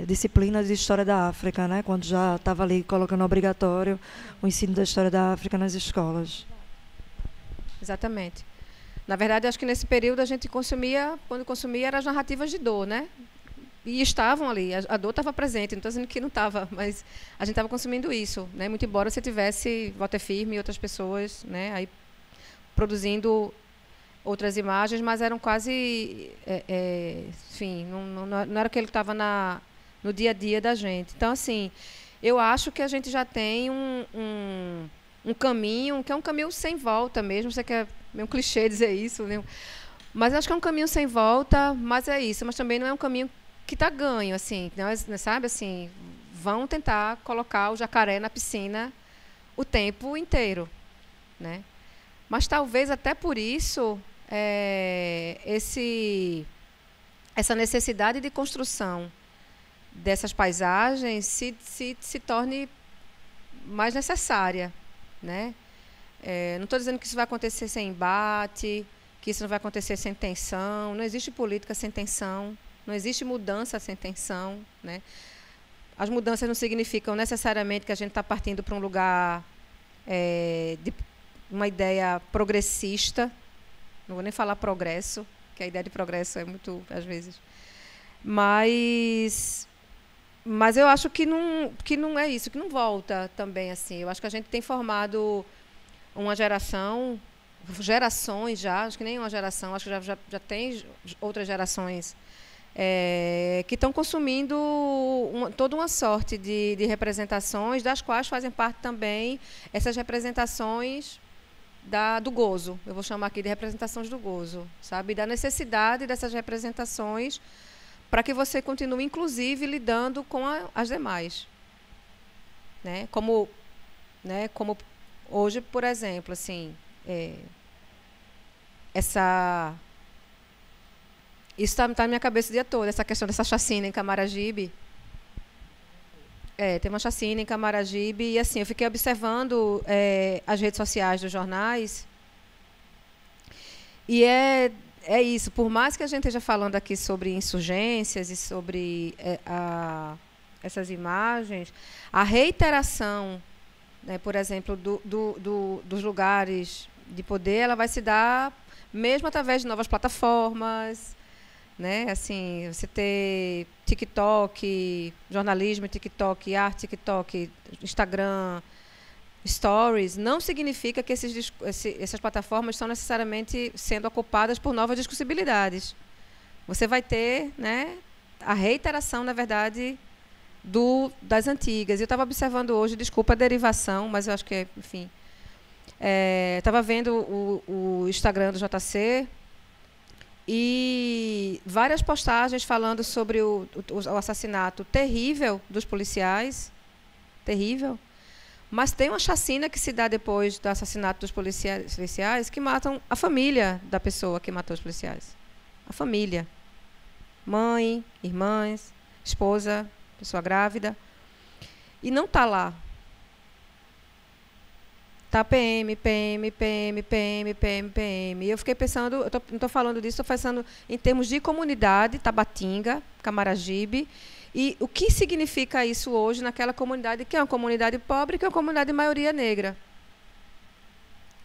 disciplina de História da África, né? Quando já estava ali colocando obrigatório o ensino da História da África nas escolas. Exatamente. Na verdade, acho que nesse período a gente consumia, quando consumia, eram as narrativas de dor, né? E estavam ali, a dor estava presente, não estou dizendo que não estava, mas a gente estava consumindo isso, né? Muito embora você tivesse Volta Firme e outras pessoas, né, aí produzindo outras imagens, mas eram quase, enfim, não era aquilo que estava no dia a dia da gente. Então, assim, eu acho que a gente já tem um caminho, que é um caminho sem volta mesmo, sei que é meio um clichê dizer isso, né? Mas acho que é um caminho sem volta, mas é isso, mas também não é um caminho que está ganho, assim, nós, sabe, assim, vão tentar colocar o jacaré na piscina o tempo inteiro, né? Mas talvez até por isso essa necessidade de construção dessas paisagens se torne mais necessária, né? Não estou dizendo que isso vai acontecer sem embate, que isso não vai acontecer sem tensão. Não existe política sem tensão. Não existe mudança sem tensão, né? As mudanças não significam necessariamente que a gente está partindo para um lugar de uma ideia progressista. Não vou nem falar progresso, que a ideia de progresso é muito, às vezes. Mas eu acho que não é isso, que não volta também assim. Eu acho que a gente tem formado uma gerações já, acho que nem uma geração, acho que já tem outras gerações que estão consumindo toda uma sorte de representações, das quais fazem parte também essas representações do gozo. Eu vou chamar aqui de representações do gozo, sabe? Da necessidade dessas representações para que você continue, inclusive, lidando com as demais. Né? Como hoje, por exemplo, assim, isso está na minha cabeça o dia todo, essa questão dessa chacina em Camaragibe. Tem uma chacina em Camaragibe e, assim, eu fiquei observando as redes sociais dos jornais e é isso. Por mais que a gente esteja falando aqui sobre insurgências e sobre essas imagens, a reiteração, né, por exemplo, dos lugares de poder, ela vai se dar mesmo através de novas plataformas, né? Assim, você ter TikTok, jornalismo, TikTok, arte, TikTok, Instagram, Stories, não significa que essas plataformas estão necessariamente sendo ocupadas por novas discutibilidades. Você vai ter, né, a reiteração, na verdade, das antigas. Eu estava observando hoje, desculpa a derivação, mas eu acho que, enfim, estava vendo o Instagram do JC e várias postagens falando sobre o assassinato terrível dos policiais, terrível, mas tem uma chacina que se dá depois do assassinato dos policiais que matam a família da pessoa que matou os policiais. A família. Mãe, irmãs, esposa, pessoa grávida. E não está lá. Está PM. E eu fiquei pensando, não estou falando disso, estou pensando em termos de comunidade, Tabatinga, Camaragibe, e o que significa isso hoje naquela comunidade, que é uma comunidade pobre, que é uma comunidade de maioria negra.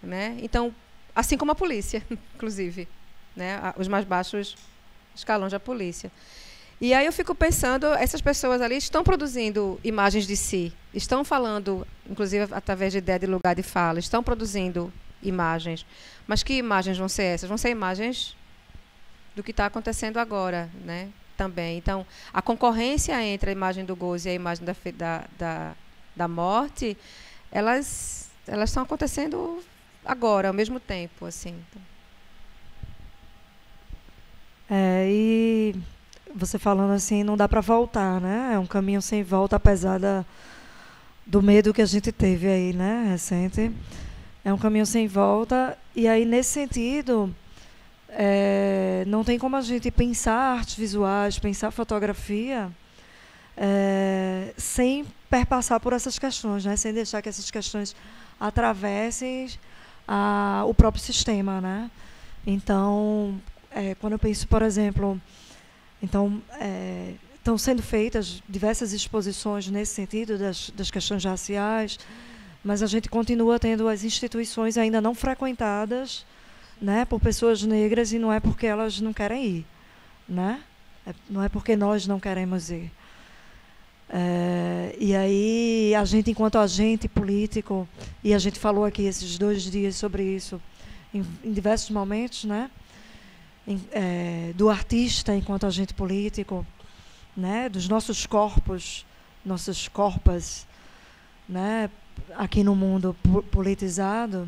Né? Então, assim como a polícia, inclusive, né? Os mais baixos escalões da polícia. E aí eu fico pensando, essas pessoas ali estão produzindo imagens de si, estão falando, inclusive através de ideia de lugar de fala, estão produzindo imagens. Mas que imagens vão ser essas? Vão ser imagens do que está acontecendo agora, né? Também. Então, a concorrência entre a imagem do gozo e a imagem da morte, elas estão acontecendo agora, ao mesmo tempo, assim. E você falando assim, não dá para voltar, né? É um caminho sem volta, apesar do medo que a gente teve aí, né, recente. É um caminho sem volta. E aí, nesse sentido, não tem como a gente pensar artes visuais, pensar fotografia, sem perpassar por essas questões, né? Sem deixar que essas questões atravessem o próprio sistema, né? Então, quando eu penso, por exemplo, estão sendo feitas diversas exposições nesse sentido das questões raciais, mas a gente continua tendo as instituições ainda não frequentadas, né, por pessoas negras, e não é porque elas não querem ir, né? Não é porque nós não queremos ir. E aí a gente, enquanto agente político, e a gente falou aqui esses 2 dias sobre isso em diversos momentos, né? Do artista enquanto agente político, né? Dos nossos corpos, nossas corpas, né? Aqui no mundo politizado,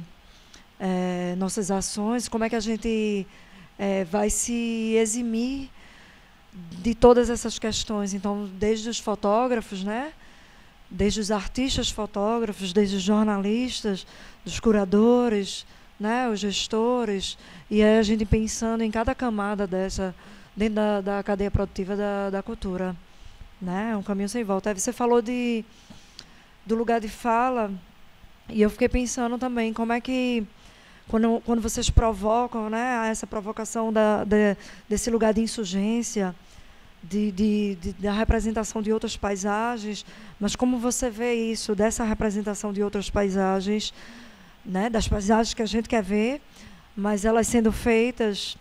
nossas ações, como é que a gente vai se eximir de todas essas questões? Então, desde os fotógrafos, né? Desde os artistas fotógrafos, desde os jornalistas, dos curadores, né? Os gestores, e aí a gente pensando em cada camada dessa, dentro da cadeia produtiva da cultura, né? É um caminho sem volta. Aí você falou do lugar de fala, e eu fiquei pensando também como é que, quando vocês provocam, né, essa provocação desse lugar de insurgência, da representação de outras paisagens, mas como você vê isso, dessa representação de outras paisagens, né, das paisagens que a gente quer ver, mas elas sendo feitas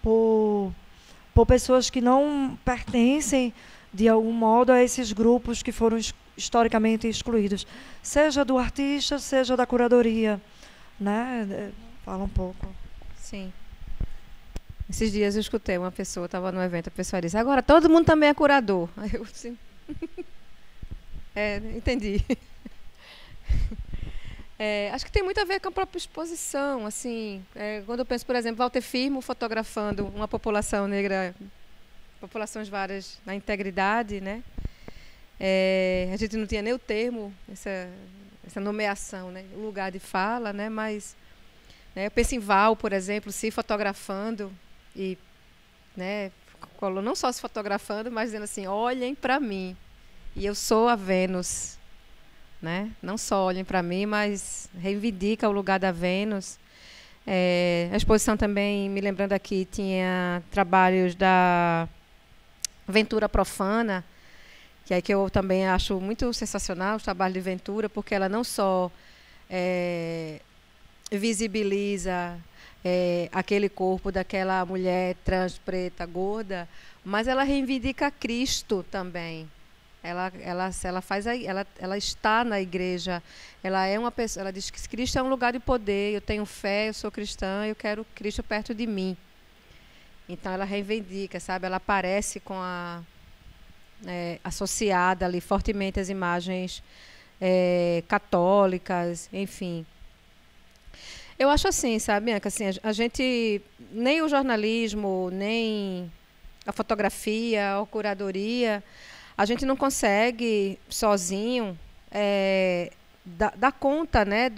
por pessoas que não pertencem, de algum modo, a esses grupos que foram historicamente excluídos, seja do artista, seja da curadoria, né? Fala um pouco. Sim. Esses dias eu escutei uma pessoa, estava no evento, a pessoa disse: agora todo mundo também é curador. Aí eu assim, entendi. Acho que tem muito a ver com a própria exposição, assim. Quando eu penso, por exemplo, Walter Firmo fotografando uma população negra, populações várias na integridade, né? A gente não tinha nem o termo, essa nomeação, né? O lugar de fala, né? Mas, né, eu penso em Val, por exemplo, se fotografando e, né, não só se fotografando, mas dizendo assim: olhem para mim, e eu sou a Vênus, né? Não só olhem para mim, mas reivindica o lugar da Vênus. A exposição também, me lembrando aqui, tinha trabalhos da Ventura Profana, que eu também acho muito sensacional, o trabalho de Ventura, porque ela não só visibiliza aquele corpo daquela mulher trans, preta, gorda, mas ela reivindica Cristo também. Ela está na igreja, ela é uma pessoa, ela diz que Cristo é um lugar de poder, eu tenho fé, eu sou cristã, eu quero Cristo perto de mim. Então ela reivindica, sabe? Ela aparece com associada ali fortemente às imagens católicas, enfim. Eu acho assim, sabe, Bianca, assim, a gente, nem o jornalismo, nem a fotografia, a curadoria, a gente não consegue sozinho dar conta, né,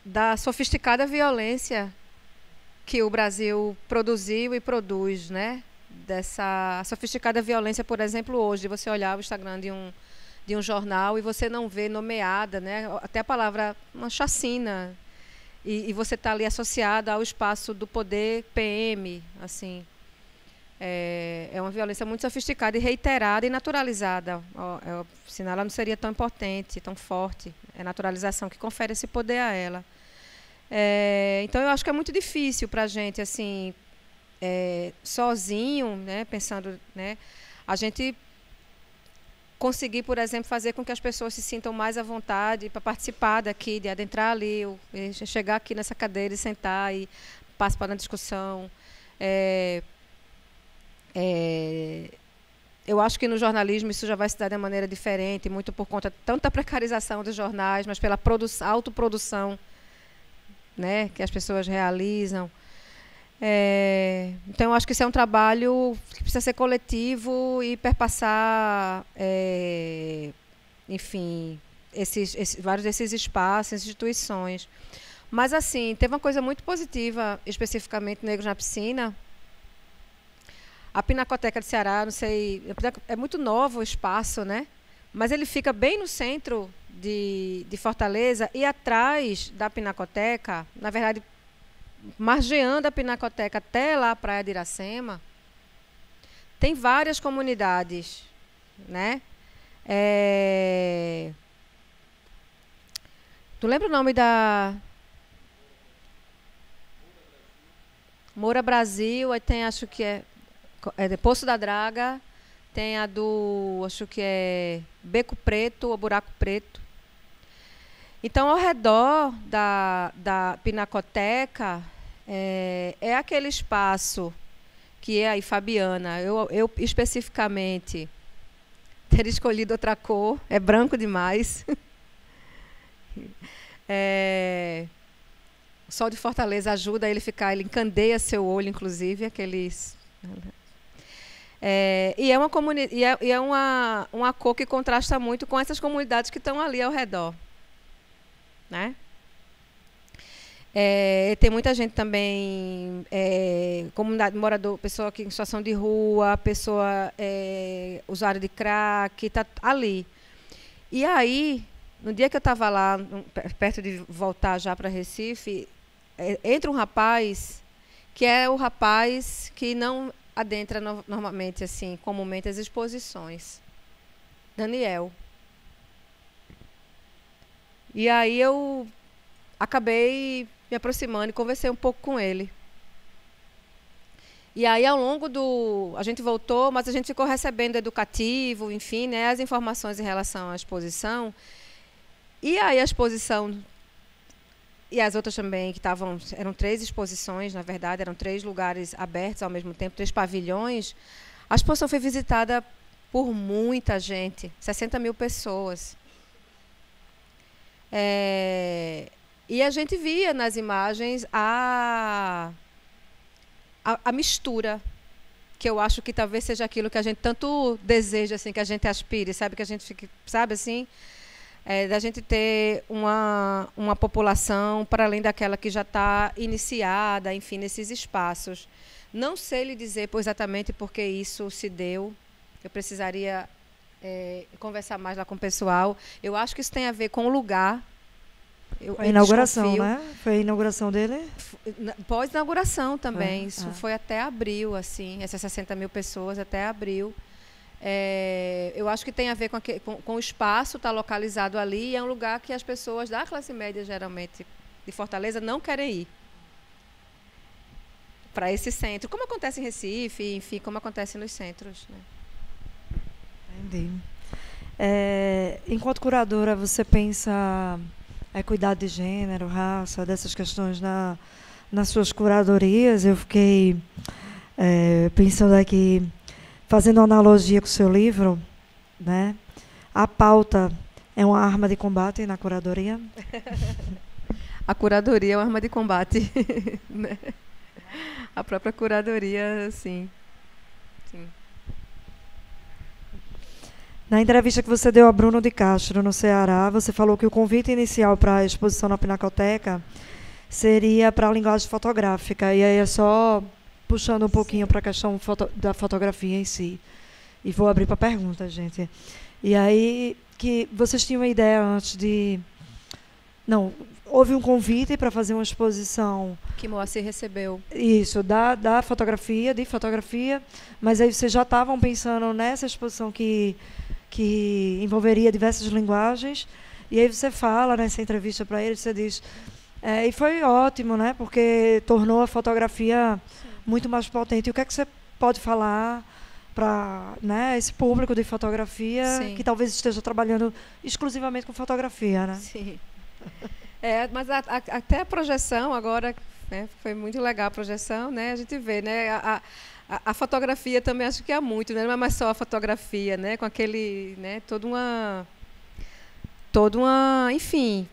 da sofisticada violência que o Brasil produziu e produz, né? Dessa sofisticada violência, por exemplo, hoje, você olhar o Instagram de um jornal e você não vê nomeada, né? Até a palavra uma chacina, e você está ali associada ao espaço do poder PM, assim. É uma violência muito sofisticada e reiterada e naturalizada. Senão ela não seria tão importante, tão forte. É a naturalização que confere esse poder a ela. Então eu acho que é muito difícil para a gente, assim, sozinho, né, pensando, né, a gente conseguir, por exemplo, fazer com que as pessoas se sintam mais à vontade para participar daqui, de adentrar ali, chegar aqui nessa cadeira e sentar e participar da discussão. Eu acho que no jornalismo isso já vai se dar de maneira diferente, muito por conta tanto da precarização dos jornais, mas pela autoprodução, né, que as pessoas realizam. Então, eu acho que isso é um trabalho que precisa ser coletivo e perpassar, enfim, vários desses espaços, instituições. Mas, assim, teve uma coisa muito positiva, especificamente Negros na Piscina. A Pinacoteca de Ceará, não sei, é muito novo o espaço, né? Mas ele fica bem no centro de Fortaleza e atrás da Pinacoteca, na verdade, margeando a Pinacoteca até lá a Praia de Iracema, tem várias comunidades, né? Tu lembra o nome da... Moura Brasil, aí tem, acho que é Poço da Draga, tem a do, acho que é Beco Preto ou Buraco Preto. Então, ao redor da Pinacoteca, é aquele espaço que é aí, Fabiana, eu especificamente teria escolhido outra cor, é branco demais. O sol de Fortaleza ajuda ele ficar, ele encandeia seu olho, inclusive, aqueles... e é uma cor que contrasta muito com essas comunidades que estão ali ao redor. Né? Tem muita gente também, comunidade morador, pessoa que em situação de rua, pessoa usuário de crack, está ali. E aí, no dia que eu estava lá, perto de voltar já para Recife, entra um rapaz, que é o rapaz que não adentra normalmente, assim, comumente, as exposições. Daniel. E aí eu acabei me aproximando e conversei um pouco com ele. E aí, ao longo do... A gente voltou, mas a gente ficou recebendo educativo, enfim, né, as informações em relação à exposição. E aí a exposição... E as outras também, que estavam... Eram 3 exposições, na verdade, eram 3 lugares abertos ao mesmo tempo, 3 pavilhões. A exposição foi visitada por muita gente, 60 mil pessoas. E a gente via nas imagens a mistura, que eu acho que talvez seja aquilo que a gente tanto deseja, assim, que a gente aspire, sabe, que a gente fique, sabe, assim, da gente ter uma população para além daquela que já está iniciada, enfim, nesses espaços. Não sei lhe dizer exatamente por que isso se deu. Eu precisaria conversar mais lá com o pessoal. Eu acho que isso tem a ver com o lugar. A inauguração, né? Foi a inauguração dele? Pós-inauguração também. Isso foi até abril, assim, essas 60 mil pessoas até abril. Eu acho que tem a ver com o espaço, está localizado ali, e é um lugar que as pessoas da classe média, geralmente, de Fortaleza, não querem ir para esse centro. Como acontece em Recife, enfim, como acontece nos centros, né? Entendi. Enquanto curadora, você pensa equidade de gênero, raça, dessas questões nas suas curadorias? Eu fiquei pensando aqui, fazendo analogia com o seu livro, né? A pauta é uma arma de combate na curadoria? A curadoria é uma arma de combate. Né? A própria curadoria, sim. Na entrevista que você deu a Bruno de Castro, no Ceará, você falou que o convite inicial para a exposição na Pinacoteca seria para a linguagem fotográfica. E aí é só puxando um pouquinho para a questão da fotografia em si. E vou abrir para perguntas, gente. E aí, que vocês tinham uma ideia antes de... Não, houve um convite para fazer uma exposição... Que Moacir recebeu. Isso, de fotografia, mas aí vocês já estavam pensando nessa exposição que envolveria diversas linguagens, e aí você fala nessa entrevista para ele, você diz... e foi ótimo, né, porque tornou a fotografia muito mais potente. E o que é que você pode falar para, né, esse público de fotografia Sim. que talvez esteja trabalhando exclusivamente com fotografia, né? Sim. Mas até a projeção agora, né, foi muito legal a projeção, né? A gente vê, né? A fotografia também acho que é muito, né? Não é mais só a fotografia, né? Com aquele, né? Toda uma, enfim,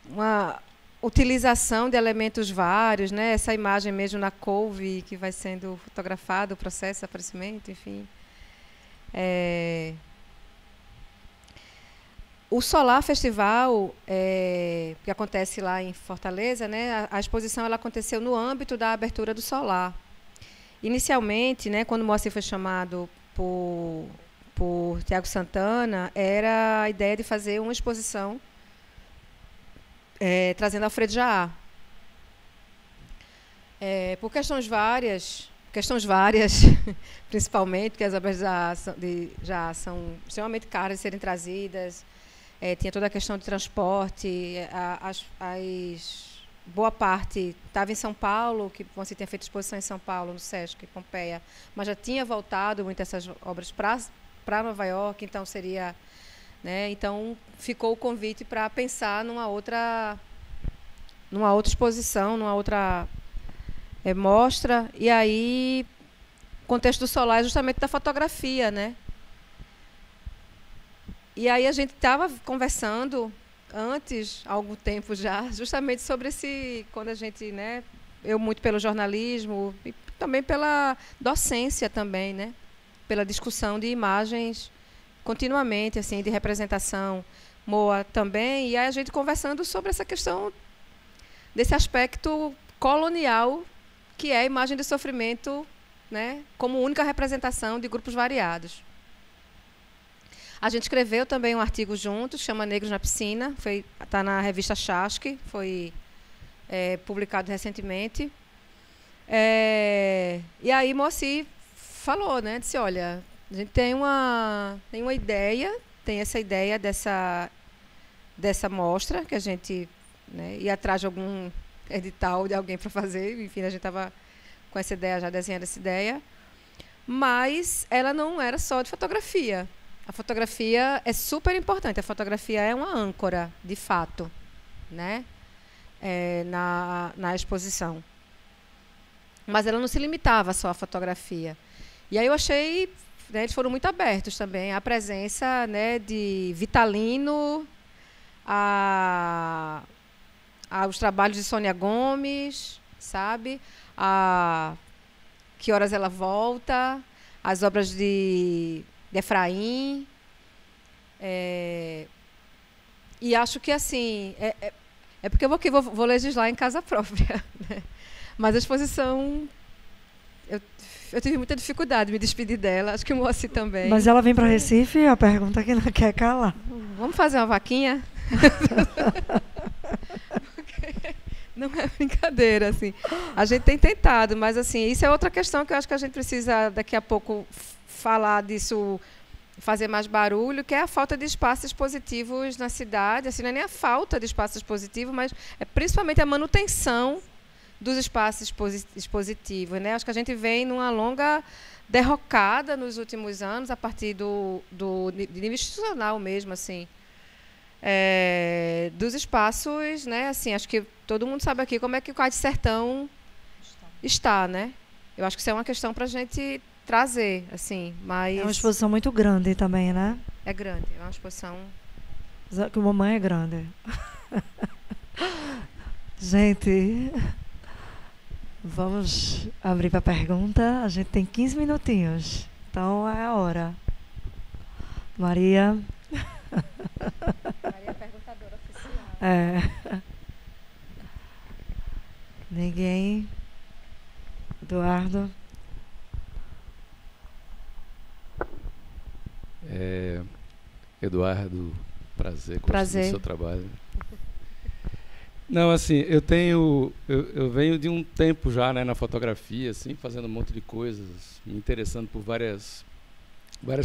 uma utilização de elementos vários, né? Essa imagem mesmo na couve que vai sendo fotografada, o processo de aparecimento, enfim. O Solar Festival, que acontece lá em Fortaleza, né? A exposição ela aconteceu no âmbito da abertura do Solar. Inicialmente, né, quando o Moacir foi chamado por Tiago Santana, era a ideia de fazer uma exposição trazendo Alfredo Jaá. Por questões várias, principalmente, porque as obras já são extremamente caras de serem trazidas, tinha toda a questão de transporte, boa parte estava em São Paulo, que você tinha feito exposição em São Paulo, no Sesc, Pompeia, mas já tinha voltado muitas dessas obras para Nova York, então seria... Né? Então, ficou o convite para pensar numa outra exposição, numa outra mostra. E aí, o contexto do Solar é justamente da fotografia, né? E aí a gente estava conversando antes, há algum tempo já, justamente sobre quando a gente, né? Eu muito pelo jornalismo e também pela docência também, né? Pela discussão de imagens continuamente, assim, de representação. Moa também, e aí a gente conversando sobre essa questão desse aspecto colonial que é a imagem de sofrimento, né, como única representação de grupos variados. A gente escreveu também um artigo juntos, chama Negros na Piscina, está na revista Chasque, foi publicado recentemente. E aí Moacir falou, né, disse, olha, a gente tem uma ideia, tem essa ideia dessa mostra, que a gente, né, ia atrás de algum edital de alguém para fazer, enfim, a gente estava com essa ideia, já desenhando essa ideia, mas ela não era só de fotografia. A fotografia é super importante, a fotografia é uma âncora, de fato, né, na exposição. Mas ela não se limitava só à fotografia. E aí eu achei... Né, eles foram muito abertos também à presença, né, de Vitalino, aos trabalhos de Sônia Gomes, sabe? Que Horas Ela Volta, as obras de Efraim. E acho que, assim, porque eu vou legislar em casa própria, né? Mas a exposição... Eu tive muita dificuldade de me despedir dela, acho que o Moacir também. Mas ela vem para Recife, a pergunta que não quer calar. Vamos fazer uma vaquinha? Não é brincadeira, assim. A gente tem tentado, mas assim, isso é outra questão que eu acho que a gente precisa daqui a pouco falar disso, fazer mais barulho, que é a falta de espaços expositivos na cidade. Assim, não é nem a falta de espaços expositivos, mas é principalmente a manutenção dos espaços expositivos, né? Acho que a gente vem numa longa derrocada nos últimos anos, a partir de nível institucional mesmo, assim, dos espaços, né? Assim, acho que todo mundo sabe aqui como é que o Cais Sertão está, né? Eu acho que isso é uma questão para a gente trazer, assim, mas... É uma exposição muito grande também, né? É grande, é uma exposição... Que o mamãe é grande. Gente... Vamos abrir para a pergunta. A gente tem 15 minutinhos. Então é a hora. Maria. Maria é perguntadora oficial. Ninguém. Eduardo. Eduardo, prazer com o seu trabalho. Não, assim, eu venho de um tempo já, né, na fotografia, assim, fazendo um monte de coisas, me interessando por várias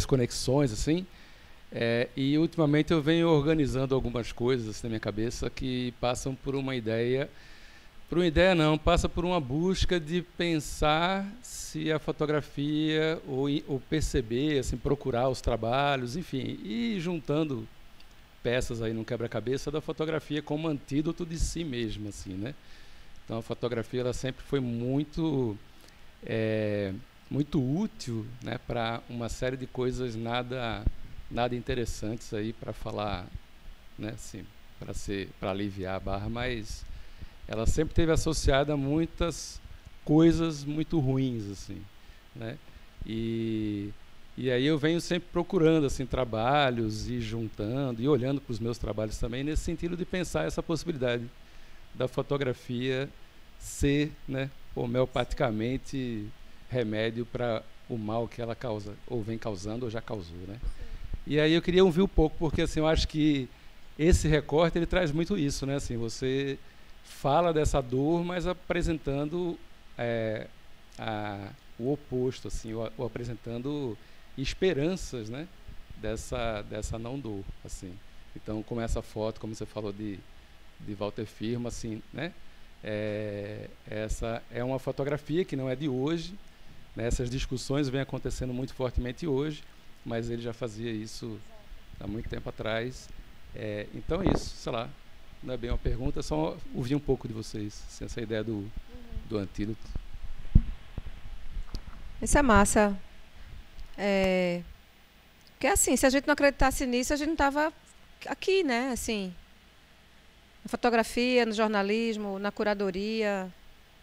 conexões, assim, e ultimamente eu venho organizando algumas coisas assim, na minha cabeça que passam por uma ideia Por uma ideia não, passa por uma busca de pensar se a fotografia, ou perceber, assim, procurar os trabalhos, enfim, e juntando peças aí no quebra-cabeça da fotografia como antídoto de si mesma, assim, né? Então a fotografia ela sempre foi muito muito útil, né, para uma série de coisas nada interessantes aí para falar, né, assim, para aliviar a barra, mas ela sempre esteve associada a muitas coisas muito ruins, assim, né? E aí eu venho sempre procurando assim trabalhos e juntando e olhando para os meus trabalhos também nesse sentido de pensar essa possibilidade da fotografia ser, né, homeopaticamente remédio para o mal que ela causa, ou vem causando, ou já causou, né? E aí eu queria ouvir um pouco, porque assim, eu acho que esse recorte ele traz muito isso, né? Assim, você fala dessa dor, mas apresentando o oposto, assim, ou apresentando esperanças, né? Dessa não dor, assim. Então, como essa foto, como você falou de Walter Firmo, assim, né? Essa é uma fotografia que não é de hoje, né? Essas discussões vêm acontecendo muito fortemente hoje, mas ele já fazia isso há muito tempo atrás. Então é isso, sei lá, não é bem uma pergunta, é só ouvir um pouco de vocês, assim, essa ideia do antídoto. Isso é massa. Porque assim, se a gente não acreditasse nisso, a gente não estava aqui, né? Assim, na fotografia, no jornalismo, na curadoria,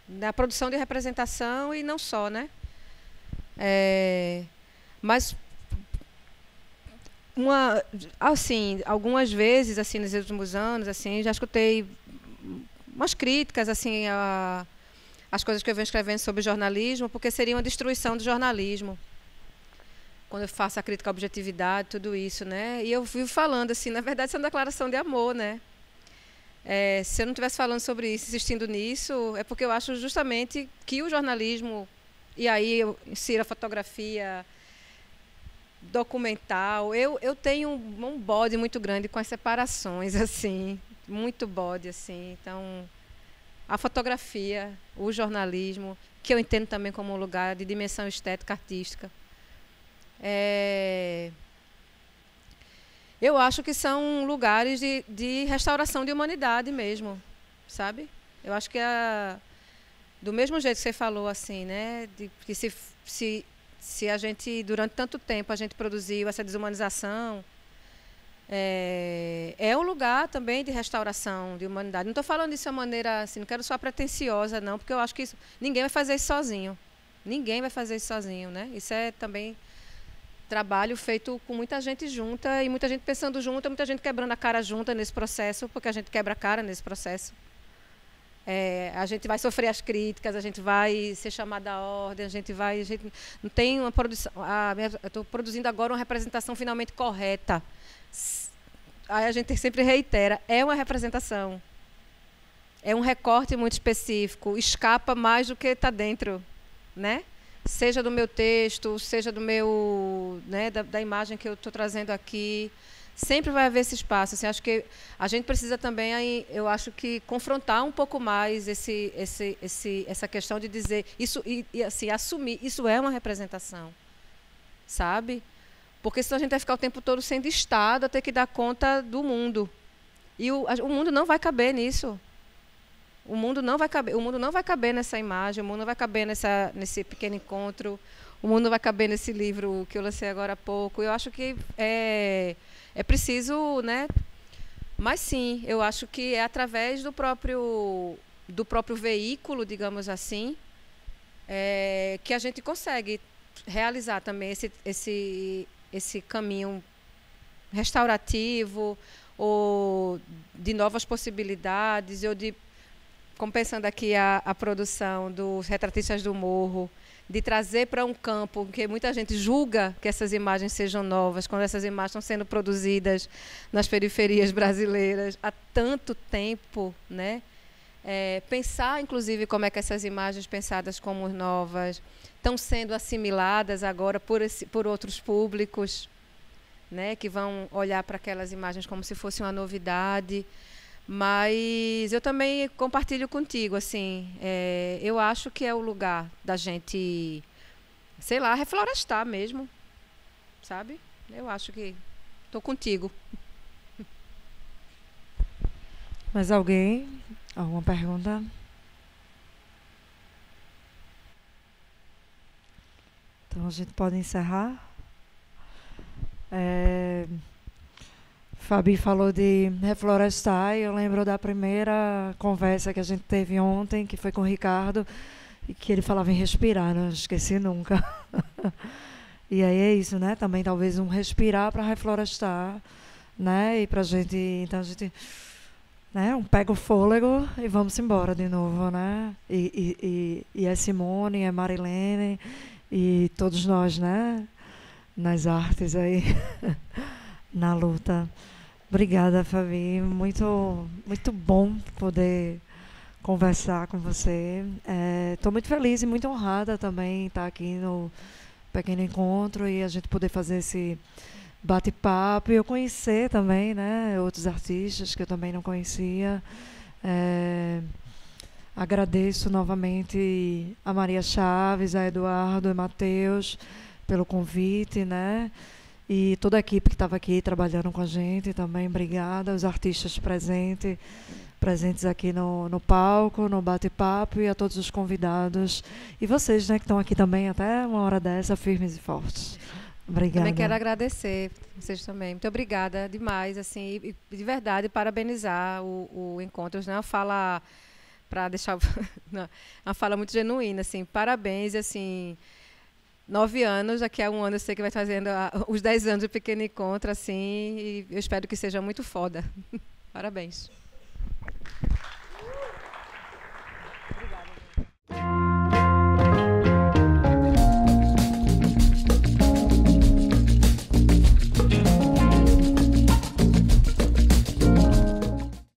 na produção de representação e não só, né? Mas assim, algumas vezes assim nos últimos anos, assim, já escutei umas críticas assim às coisas que eu venho escrevendo sobre jornalismo, porque seria uma destruição do jornalismo. Quando eu faço a crítica à objetividade, tudo isso, né? E eu vivo falando assim, na verdade, isso é uma declaração de amor, né? Se eu não estivesse falando sobre isso, insistindo nisso, é porque eu acho justamente que o jornalismo, e aí eu insiro a fotografia documental, eu tenho um bode muito grande com as separações, assim, muito bode, assim. Então, a fotografia, o jornalismo, que eu entendo também como um lugar de dimensão estética, artística, eu acho que são lugares de restauração de humanidade mesmo, sabe? Eu acho que do mesmo jeito que você falou, assim, né? Que se a gente, durante tanto tempo, a gente produziu essa desumanização, é um lugar também de restauração de humanidade. Não estou falando disso de uma maneira, assim, não quero só pretensiosa, não, porque eu acho que ninguém vai fazer isso sozinho. Ninguém vai fazer isso sozinho, né? Isso é também trabalho feito com muita gente junta e muita gente pensando junta, muita gente quebrando a cara junta nesse processo, porque a gente quebra a cara nesse processo. A gente vai sofrer as críticas, a gente vai ser chamada à ordem, a gente não tem uma produção. Eu estou produzindo agora uma representação finalmente correta. Aí a gente sempre reitera, é uma representação. É um recorte muito específico, escapa mais do que está dentro, né? Seja do meu texto, seja do meu, né, da imagem que eu estou trazendo aqui, sempre vai haver esse espaço. Assim, acho que a gente precisa também, eu acho que confrontar um pouco mais essa questão de dizer isso e assim, assumir isso é uma representação, sabe? Porque senão a gente vai ficar o tempo todo sendo Estado a ter que dar conta do mundo e o mundo não vai caber nisso. O mundo não vai caber nessa imagem, o mundo não vai caber nesse pequeno encontro, o mundo não vai caber nesse livro que eu lancei agora há pouco. Eu acho que é preciso, né? Mas sim, eu acho que é através do próprio veículo, digamos assim, que a gente consegue realizar também esse caminho restaurativo ou de novas possibilidades, ou de, como pensando aqui a produção dos retratistas do morro, de trazer para um campo que muita gente julga que essas imagens sejam novas, quando essas imagens estão sendo produzidas nas periferias brasileiras há tanto tempo, né? Pensar, inclusive, como é que essas imagens pensadas como novas estão sendo assimiladas agora por outros públicos, né? Que vão olhar para aquelas imagens como se fosse uma novidade. Mas eu também compartilho contigo, assim, eu acho que é o lugar da gente, sei lá, reflorestar mesmo, sabe? Eu acho que estou contigo. Mais alguém? Alguma pergunta? Então a gente pode encerrar. Fabi falou de reflorestar e eu lembro da primeira conversa que a gente teve ontem, que foi com o Ricardo, e que ele falava em respirar, não esqueci nunca. E aí é isso, né? Também talvez um respirar para reflorestar, né? E pra gente, então a gente, né? Pega o fôlego e vamos embora de novo, né? E é Simone, é Marilene e todos nós, né? Nas artes aí, na luta. Obrigada, Fabi. Muito, muito bom poder conversar com você. Estou muito feliz e muito honrada também estar aqui no Pequeno Encontro e a gente poder fazer esse bate-papo e eu conhecer também, né, outros artistas que eu também não conhecia. Agradeço novamente a Maria Chaves, a Eduardo e Matheus pelo convite, né? E toda a equipe que estava aqui trabalhando com a gente também, obrigada. Os artistas presentes aqui no palco, no bate-papo e a todos os convidados. E vocês, né, que estão aqui também até uma hora dessa, firmes e fortes. Obrigada. Também quero agradecer vocês também. Muito obrigada demais, assim, e de verdade, parabenizar o Encontros, né? Uma fala, para deixar, uma fala muito genuína, assim, parabéns, assim... 9 anos, daqui a um ano eu sei que vai fazendo os 10 anos de Pequeno Encontro, assim, e eu espero que seja muito foda. Parabéns.